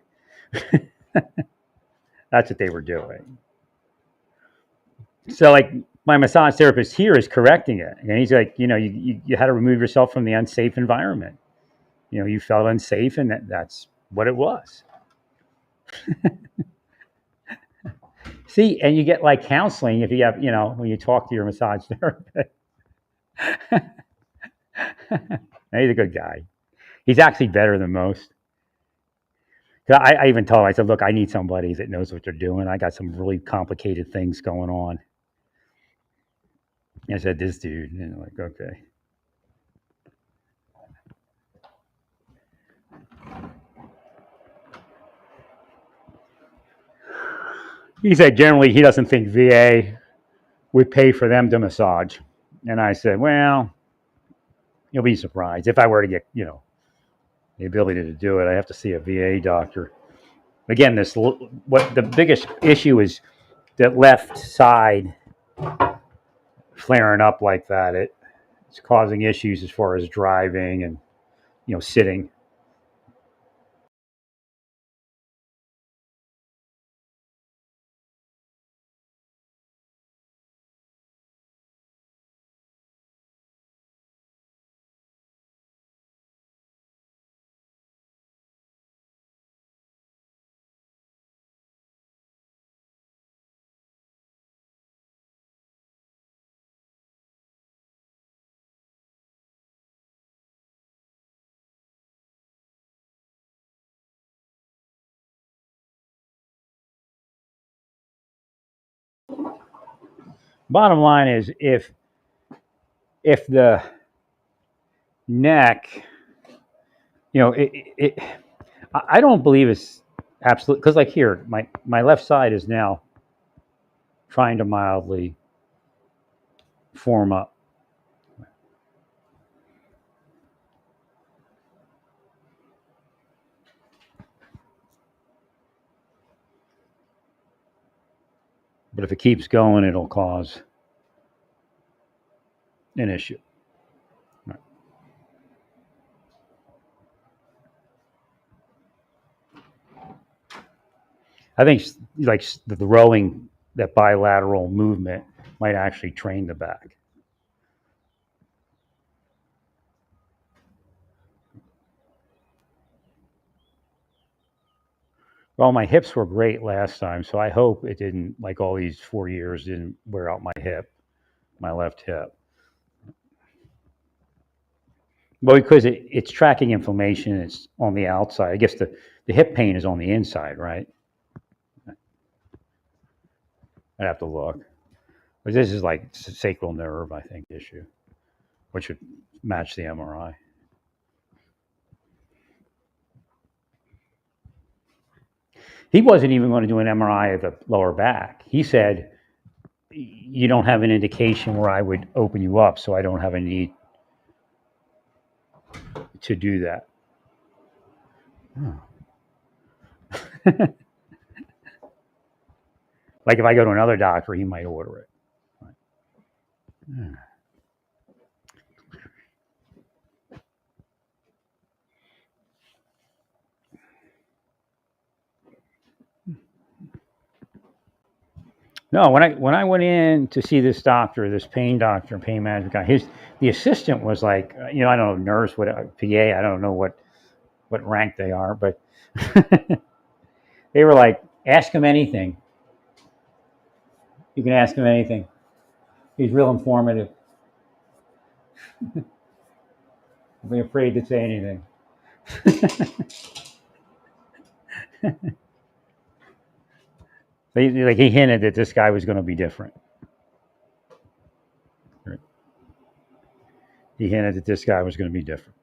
That's what they were doing. So, like, my massage therapist here is correcting it. And he's like, you know, you had to remove yourself from the unsafe environment. You know, you felt unsafe, and that's what it was. See, and you get like counseling if you have, you know, when you talk to your massage therapist. He's a good guy. He's actually better than most. I even told him, I said, look, I need somebody that knows what they're doing. I got some really complicated things going on. I said, this dude, and I'm like, okay. He said generally he doesn't think VA would pay for them to massage. And I said, well, you'll be surprised. If I were to get, the ability to do it, I have to see a VA doctor. Again, what the biggest issue is that left side flaring up like that. It's causing issues as far as driving and sitting. Bottom line is if the neck, I don't believe it's absolute because like here, my left side is now trying to mildly form up. But if it keeps going, it'll cause an issue. I think like the rowing, that bilateral movement might actually train the back. Well, my hips were great last time, so I hope it didn't, like all these 4 years, didn't wear out my left hip. Well, because it's tracking inflammation, it's on the outside. I guess the hip pain is on the inside, right? I'd have to look. But this is like sacral nerve, I think, issue, which would match the MRI. He wasn't even going to do an MRI of the lower back. He said, you don't have an indication where I would open you up, so I don't have a need to do that. Oh. Like if I go to another doctor, he might order it. No, when I went in to see this doctor, this pain doctor, pain management guy, the assistant was like, I don't know, nurse, what PA, I don't know what rank they are, but they were like, ask him anything. You can ask him anything. He's real informative. Don't be afraid to say anything. He hinted that this guy was going to be different. He hinted that this guy was going to be different.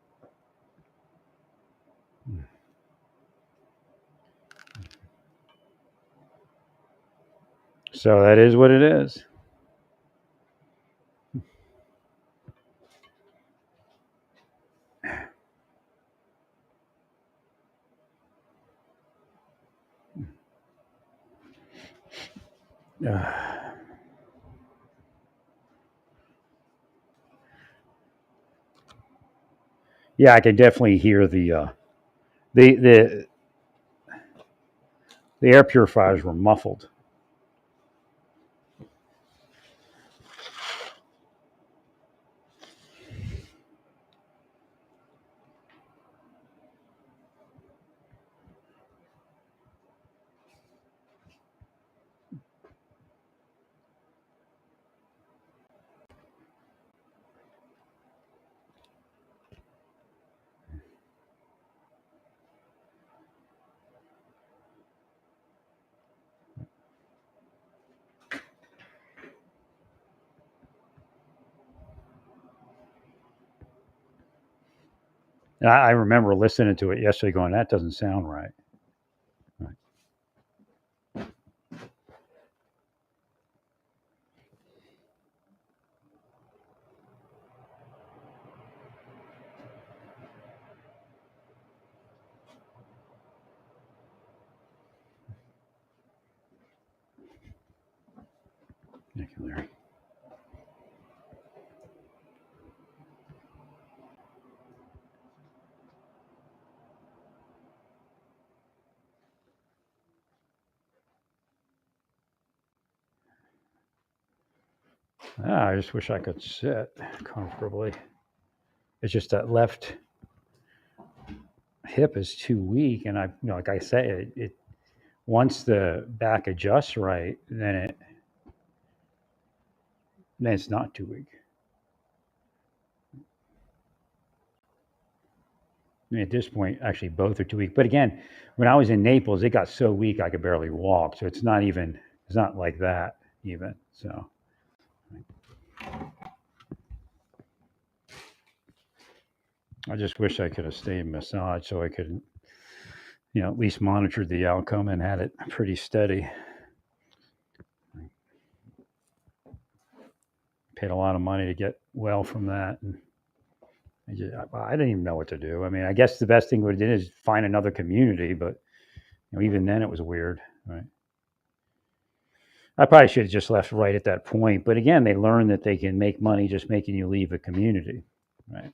So that is what it is. Yeah, I could definitely hear the air purifiers were muffled. And I remember listening to it yesterday, going, "That doesn't sound right." Right. you, Larry. I just wish I could sit comfortably. It's just that left hip is too weak, and like I say, it once the back adjusts right, then it's not too weak. I mean, at this point, actually, both are too weak. But again, when I was in Naples, it got so weak I could barely walk. So it's not like that even. So I just wish I could have stayed massage so I could, at least monitor the outcome and had it pretty steady. Paid a lot of money to get well from that, and I didn't even know what to do. I mean, I guess the best thing would have done is find another community, but even then it was weird, right? I probably should have just left right at that point. But again, they learn that they can make money just making you leave a community, right?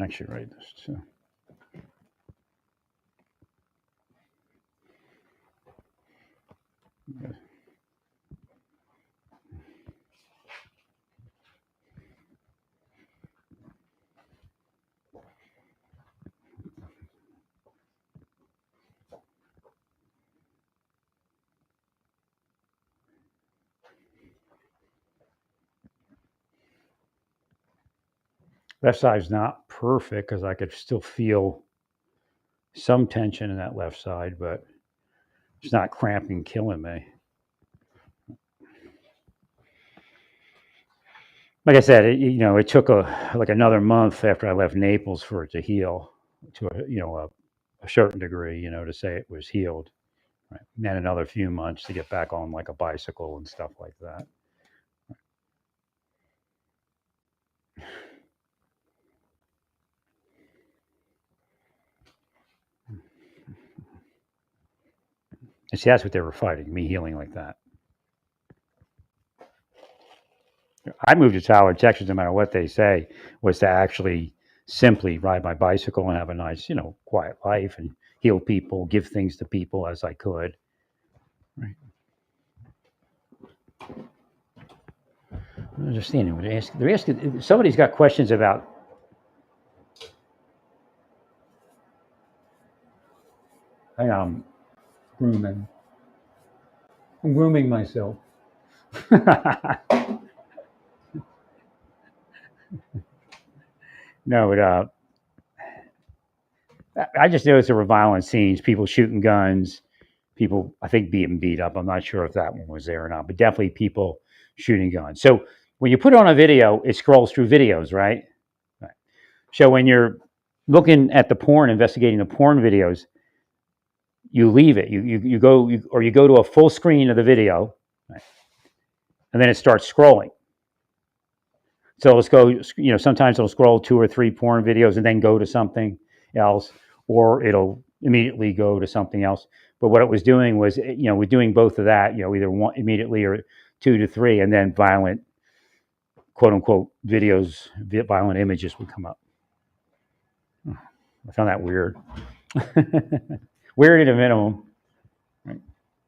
I should write this too. Left side's not perfect because I could still feel some tension in that left side, but it's not cramping, killing me. Like I said, it took like another month after I left Naples for it to heal to a certain degree, to say it was healed. Right. And then another few months to get back on like a bicycle and stuff like that. And see, that's what they were fighting, me healing like that. I moved to Tyler, Texas, no matter what they say, was to actually simply ride my bicycle and have a nice, quiet life and heal people, give things to people as I could. Right. I understand. They're asking, somebody's got questions about. I'm grooming. I'm grooming myself. No, I just noticed there were violent scenes, people shooting guns, people, I think, being beat up. I'm not sure if that one was there or not, but definitely people shooting guns. So when you put on a video, it scrolls through videos, right? Right. So when you're looking at the porn, investigating the porn videos, you leave it. You go or you go to a full screen of the video, right? And then it starts scrolling. So let's go. Sometimes it'll scroll 2 or 3 porn videos and then go to something else, or it'll immediately go to something else. But what it was doing was, we're doing both of that. Either one immediately or 2 to 3, and then violent, quote unquote, videos, violent images would come up. I found that weird. Weird at a minimum. Right.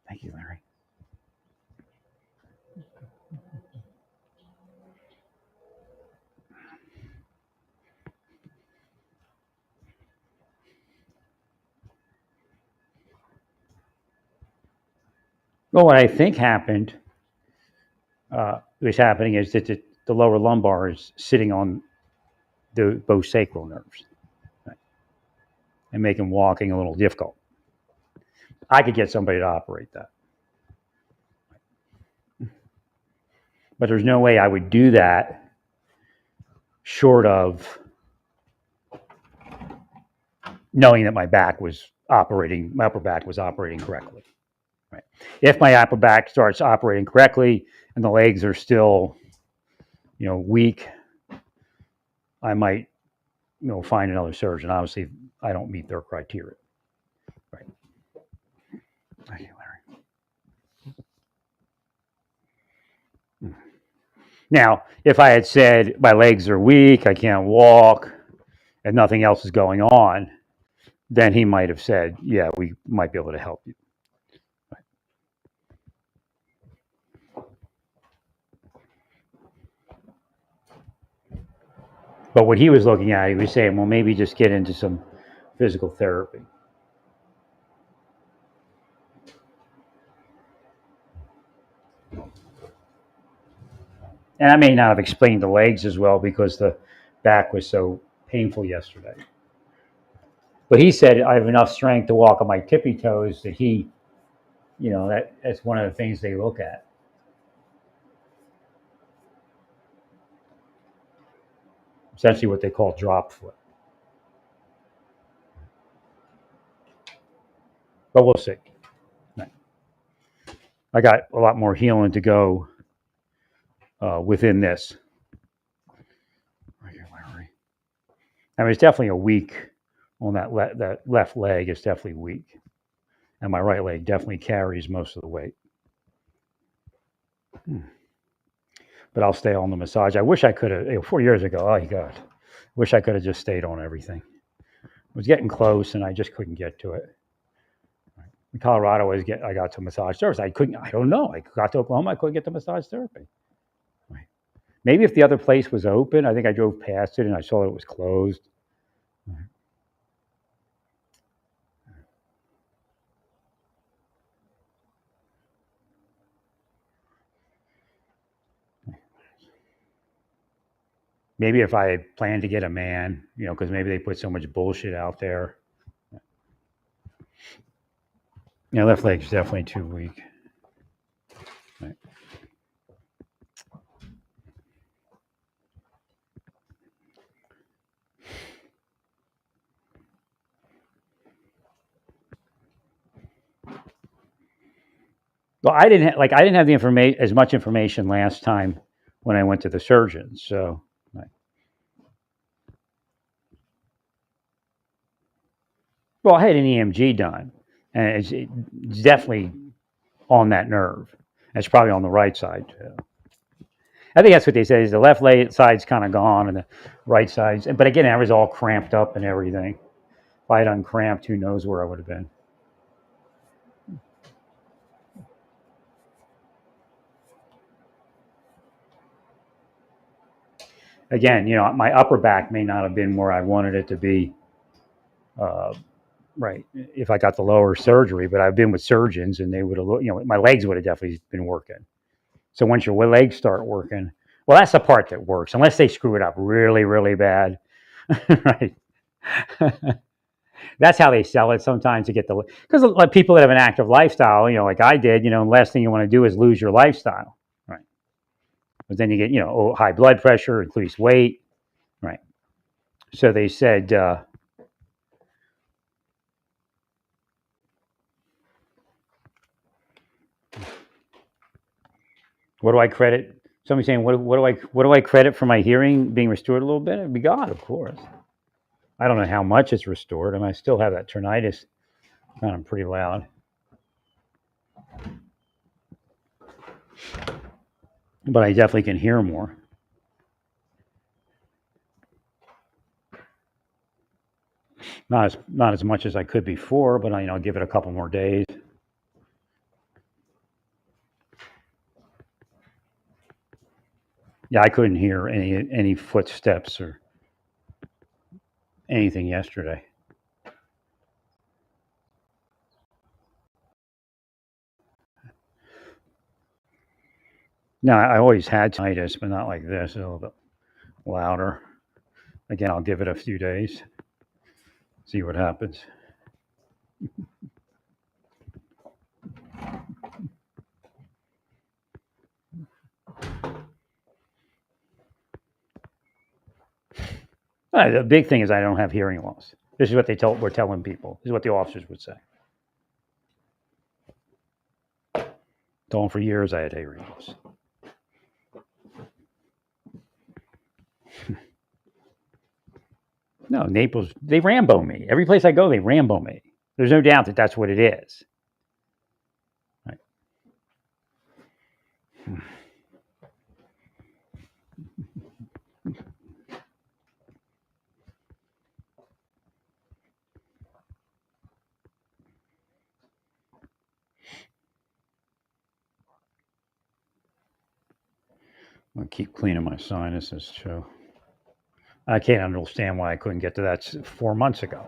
Thank you, Larry. Well, what I think was happening is that the lower lumbar is sitting on the both sacral nerves, right, and making walking a little difficult. I could get somebody to operate that, but there's no way I would do that short of knowing that my upper back was operating correctly. Right. If my upper back starts operating correctly and the legs are still, weak, I might, find another surgeon. Obviously, I don't meet their criteria. Right. Thank you, Larry. Now, if I had said my legs are weak, I can't walk, and nothing else is going on, then he might have said, "Yeah, we might be able to help you." But what he was looking at, he was saying, "Well, maybe just get into some physical therapy." And I may not have explained the legs as well because the back was so painful yesterday. But he said I have enough strength to walk on my tippy toes that that's one of the things they look at. Essentially what they call drop foot. But we'll see. I got a lot more healing to go within this. I mean, it's definitely a weak on that left leg is definitely weak, and my right leg definitely carries most of the weight. But I'll stay on the massage. I wish I could have 4 years ago. Oh my God, wish I could have just stayed on everything. It was getting close, and I just couldn't get to it. In Colorado, I got to massage therapist. I couldn't. I don't know. I got to Oklahoma. I couldn't get to massage therapy. Maybe if the other place was open, I think I drove past it and I saw it was closed. Maybe if I had planned to get a man, because maybe they put so much bullshit out there. Left leg's definitely too weak. Right. Well, I didn't have the information as much information last time when I went to the surgeon. So, well, I had an EMG done, and it's definitely on that nerve. It's probably on the right side too. I think that's what they say is the left leg side's kind of gone and the right side's. But again, I was all cramped up and everything. If I had uncramped, who knows where I would have been. Again, my upper back may not have been where I wanted it to be. Uh, right, if I got the lower surgery, but I've been with surgeons and they would have, my legs would have definitely been working. So once your legs start working, well, that's the part that works, unless they screw it up really, really bad, right? That's how they sell it sometimes to get because like people that have an active lifestyle, like I did, the last thing you want to do is lose your lifestyle, right? But then you get, high blood pressure, increased weight, right? So they said, what do I credit? Somebody saying, what do I credit for my hearing being restored a little bit? It'd be God, of course. I don't know how much it's restored. I mean, I still have that tinnitus kind of pretty loud. But I definitely can hear more. Not as much as I could before, but I'll give it a couple more days. Yeah, I couldn't hear any footsteps or anything yesterday. No, I always had tinnitus, but not like this. A little bit louder. Again, I'll give it a few days. See what happens. The big thing is I don't have hearing loss. This is what we're telling people. This is what the officers would say. Told them for years I had hearing loss. No, Naples, they Rambo me. Every place I go, they Rambo me. There's no doubt that that's what it is. Right. I keep cleaning my sinuses too. I can't understand why I couldn't get to that 4 months ago.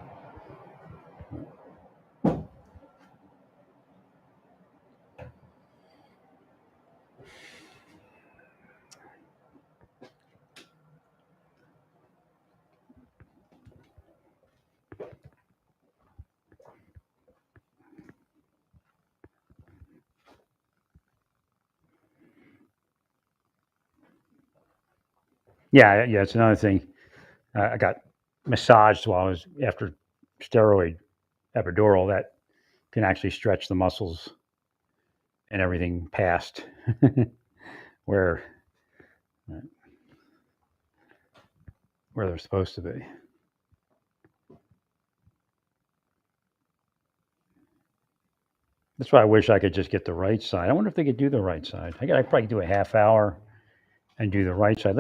Yeah, it's another thing. I got massaged while I was after steroid epidural that can actually stretch the muscles and everything past where where they're supposed to be. That's why I wish I could just get the right side. I wonder if they could do the right side. I'd probably do a half hour and do the right side.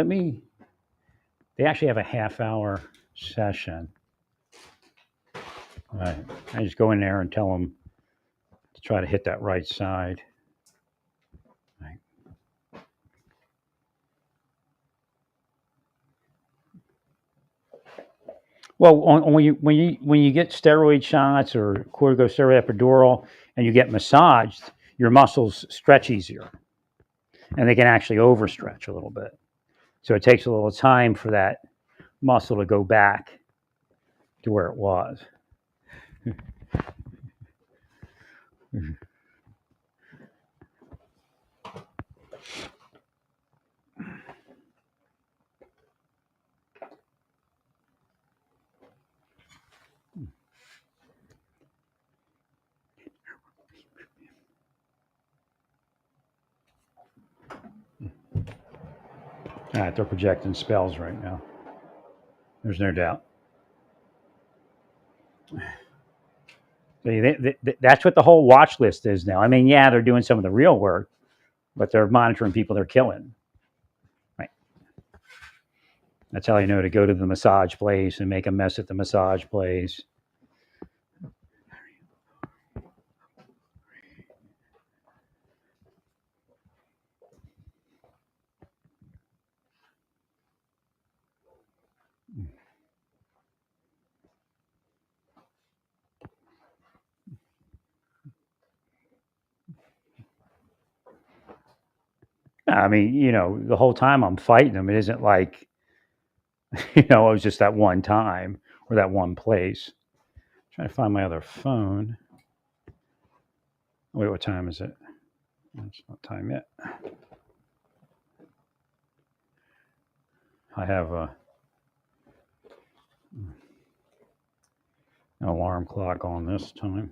They actually have a half hour session. Right. I just go in there and tell them to try to hit that right side. Right. Well, when you get steroid shots or corticosteroid epidural and you get massaged, your muscles stretch easier, and they can actually overstretch a little bit. So it takes a little time for that muscle to go back to where it was. All right, they're projecting spells right now. There's no doubt. That's what the whole watch list is now. I mean, yeah, they're doing some of the real work, but they're monitoring people they're killing. Right. That's how you know to go to the massage place and make a mess at the massage place. I mean, the whole time I'm fighting them, it isn't like, it was just that one time or that one place. I'm trying to find my other phone. Wait, what time is it? It's not time yet. I have an alarm clock on this time.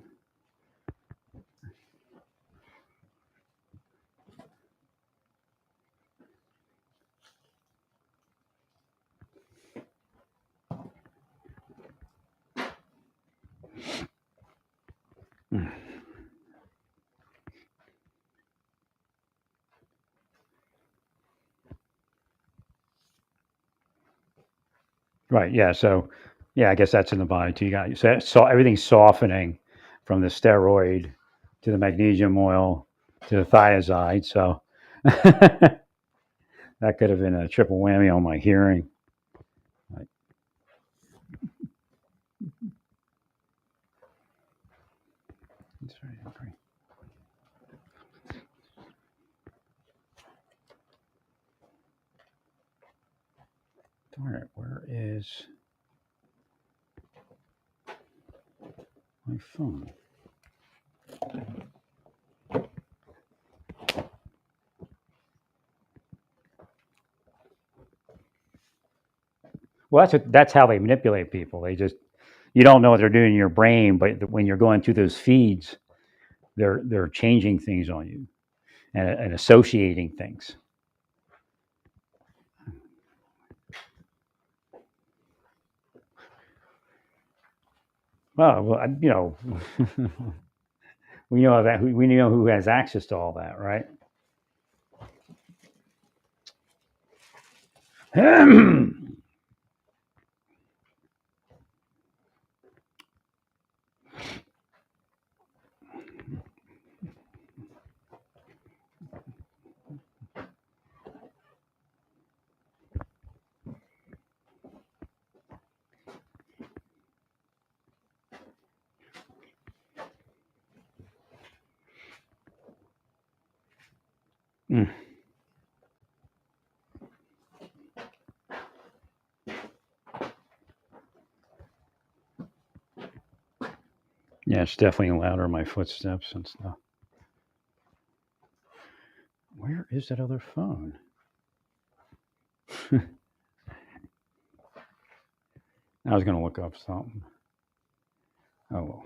Right. Yeah. So, yeah, I guess that's in the body too. So everything's softening from the steroid to the magnesium oil to the thiazide. So that could have been a triple whammy on my hearing. Right. That's very agree. All right. Where is my phone? Well, that's how they manipulate people. You don't know what they're doing in your brain, but when you're going through those feeds, they're changing things on you and associating things. Well, we know that we know who has access to all that, right? Yeah, it's definitely louder, my footsteps and stuff. Where is that other phone? I was going to look up something. Oh, well.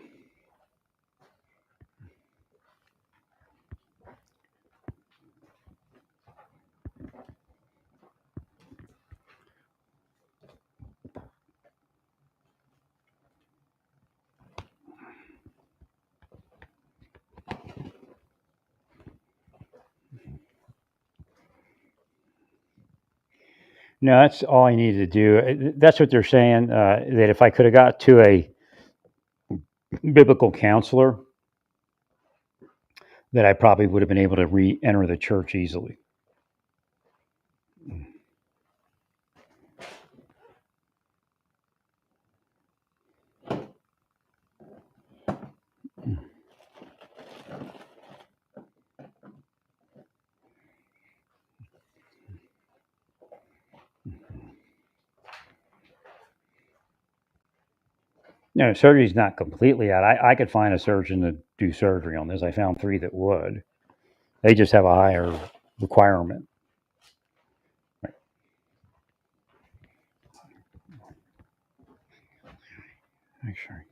No, that's all I needed to do. That's what they're saying. That if I could have got to a biblical counselor, that I probably would have been able to re-enter the church easily. No, surgery's not completely out. I could find a surgeon to do surgery on this. I found three that would. They just have a higher requirement. Make sure.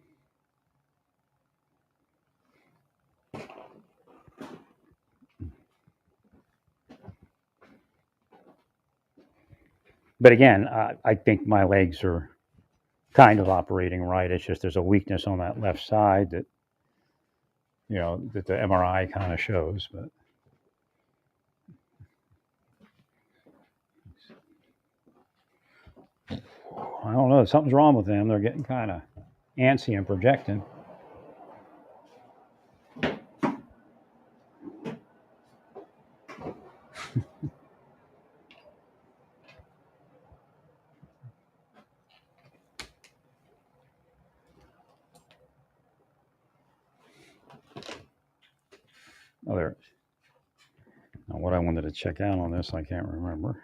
But again, I think my legs are kind of operating right. It's just there's a weakness on that left side that that the MRI kind of shows. But I don't know. Something's wrong with them. They're getting kind of antsy and projecting. Oh, there. Now, what I wanted to check out on this, I can't remember.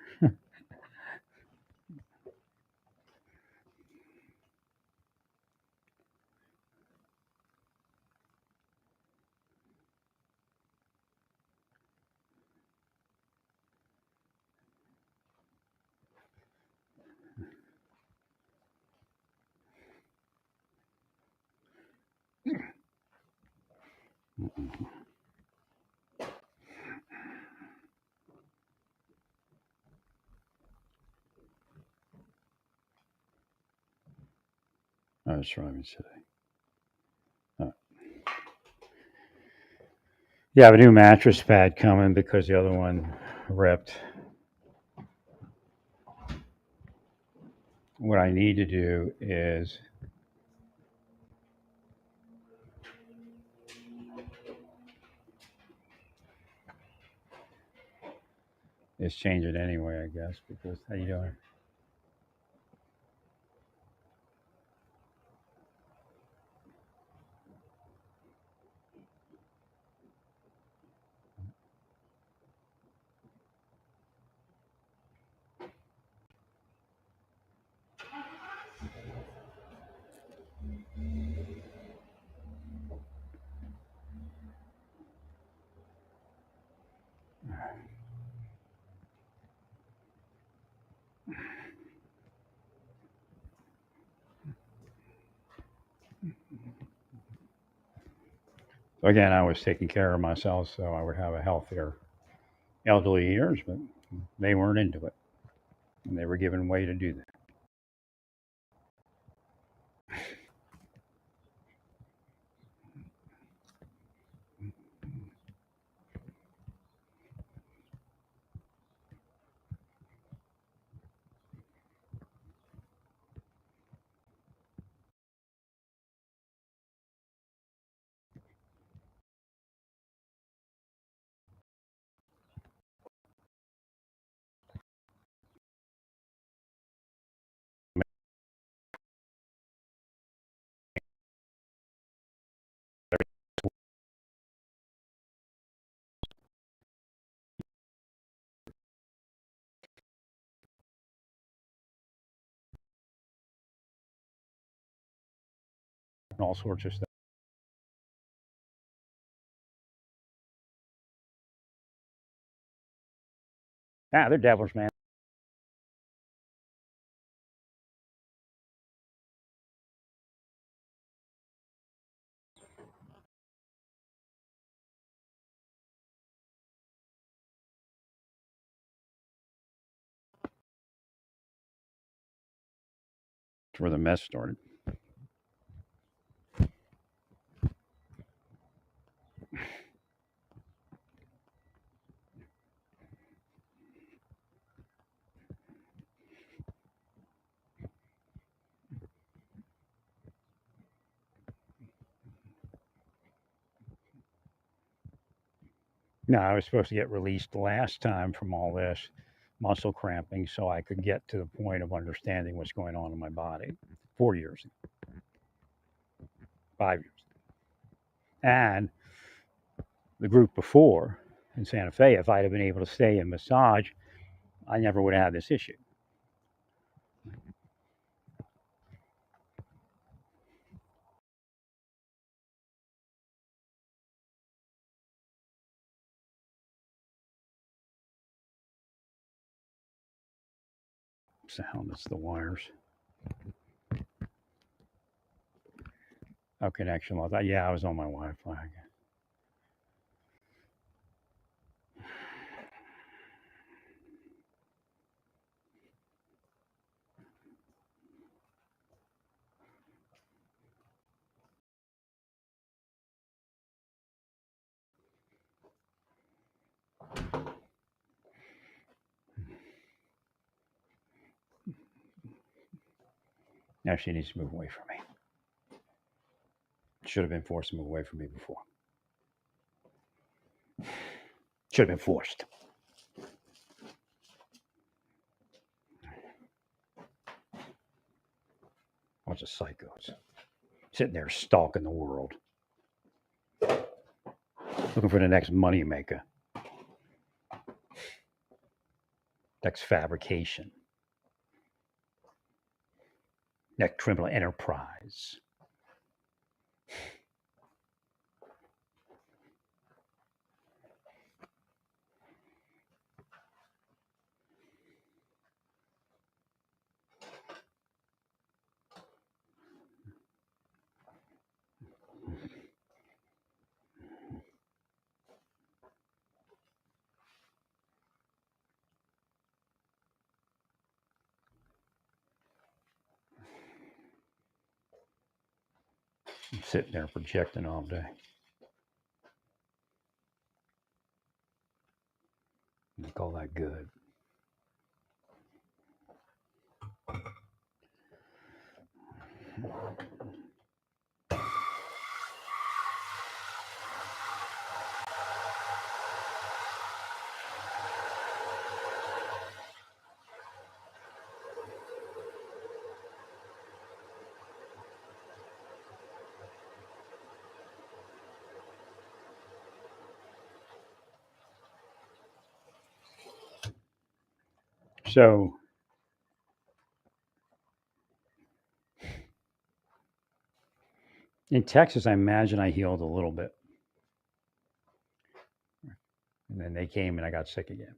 I was driving today. Yeah, I have a new mattress pad coming because the other one ripped. What I need to do is change it anyway, I guess. Because how you doing? So again, I was taking care of myself so I would have a healthier elderly years, but they weren't into it, and they were giving way to do that. And all sorts of stuff. Ah, they're devils, man. That's where the mess started. No, I was supposed to get released last time from all this muscle cramping so I could get to the point of understanding what's going on in my body. 4 years, 5 years. And the group before in Santa Fe, if I'd have been able to stay in massage, I never would have had this issue. Sound, it's the wires. Oh, connection loss. Yeah, I was on my Wi-Fi. Now she needs to move away from me. Should have been forced to move away from me before. Should have been forced. Bunch of psychos sitting there stalking the world, looking for the next moneymaker, next fabrication, next criminal enterprise. I'm sitting there projecting all day. I call that good. So in Texas, I imagine I healed a little bit. And then they came and I got sick again.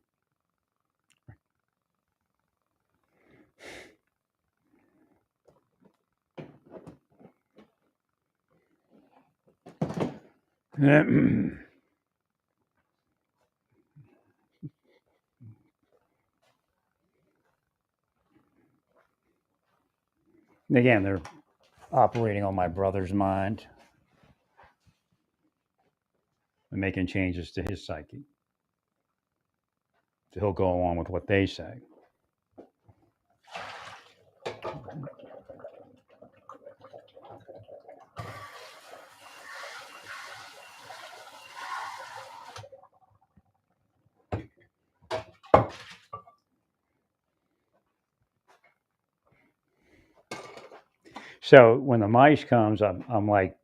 Again, they're operating on my brother's mind and making changes to his psyche. So he'll go along with what they say. So when the mice comes, I'm like,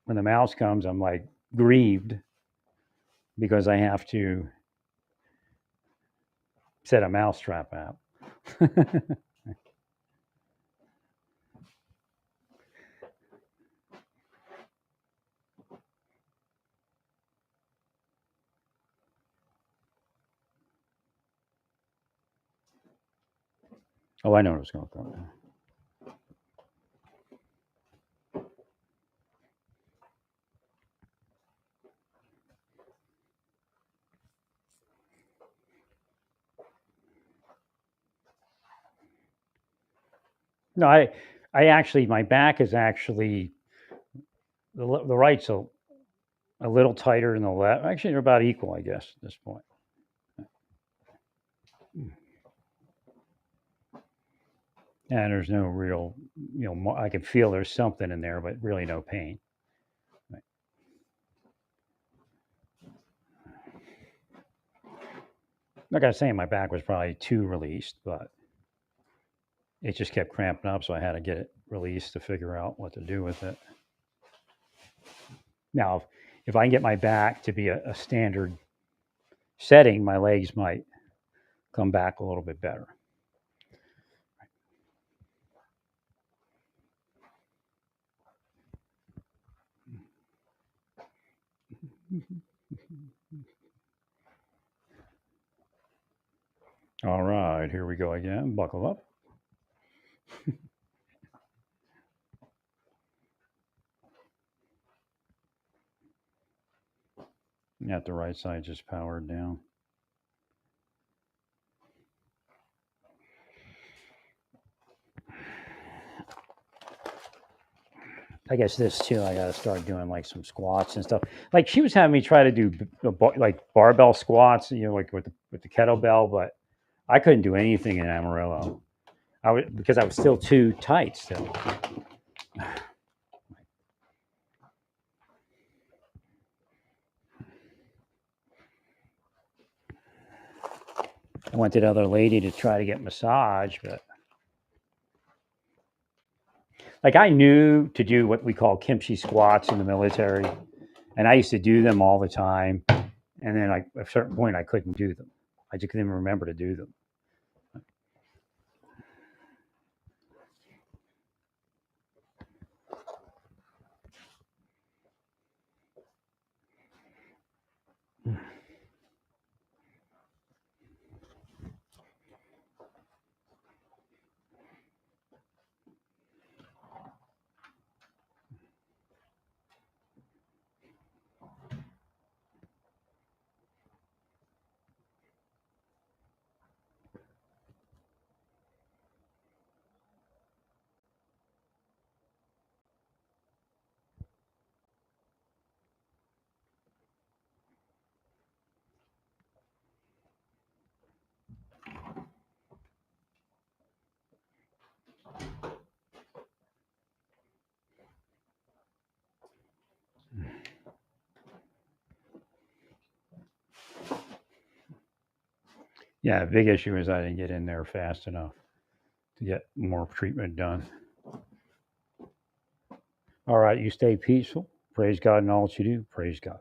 when the mouse comes, I'm like grieved because I have to set a mousetrap out. Oh, I know what it's going to come. No, I actually, my back is actually the right's a little tighter than the left. Actually, they're about equal, I guess, at this point. And there's no real, I can feel there's something in there, but really no pain. Right. Like I was saying, my back was probably too released, but it just kept cramping up, so I had to get it released to figure out what to do with it. Now, if I can get my back to be a standard setting, my legs might come back a little bit better. All right, here we go again. Buckle up. At the right side, just powered down. I guess this too. I got to start doing like some squats and stuff. Like she was having me try to do like barbell squats, like with the kettlebell, but I couldn't do anything in Amarillo. Because I was still too tight still. I went to the other lady to try to get massage, but like I knew to do what we call kimchi squats in the military, and I used to do them all the time. And then at a certain point, I couldn't do them. I just couldn't even remember to do them. Yeah, the big issue is I didn't get in there fast enough to get more treatment done. All right, you stay peaceful. Praise God in all that you do. Praise God.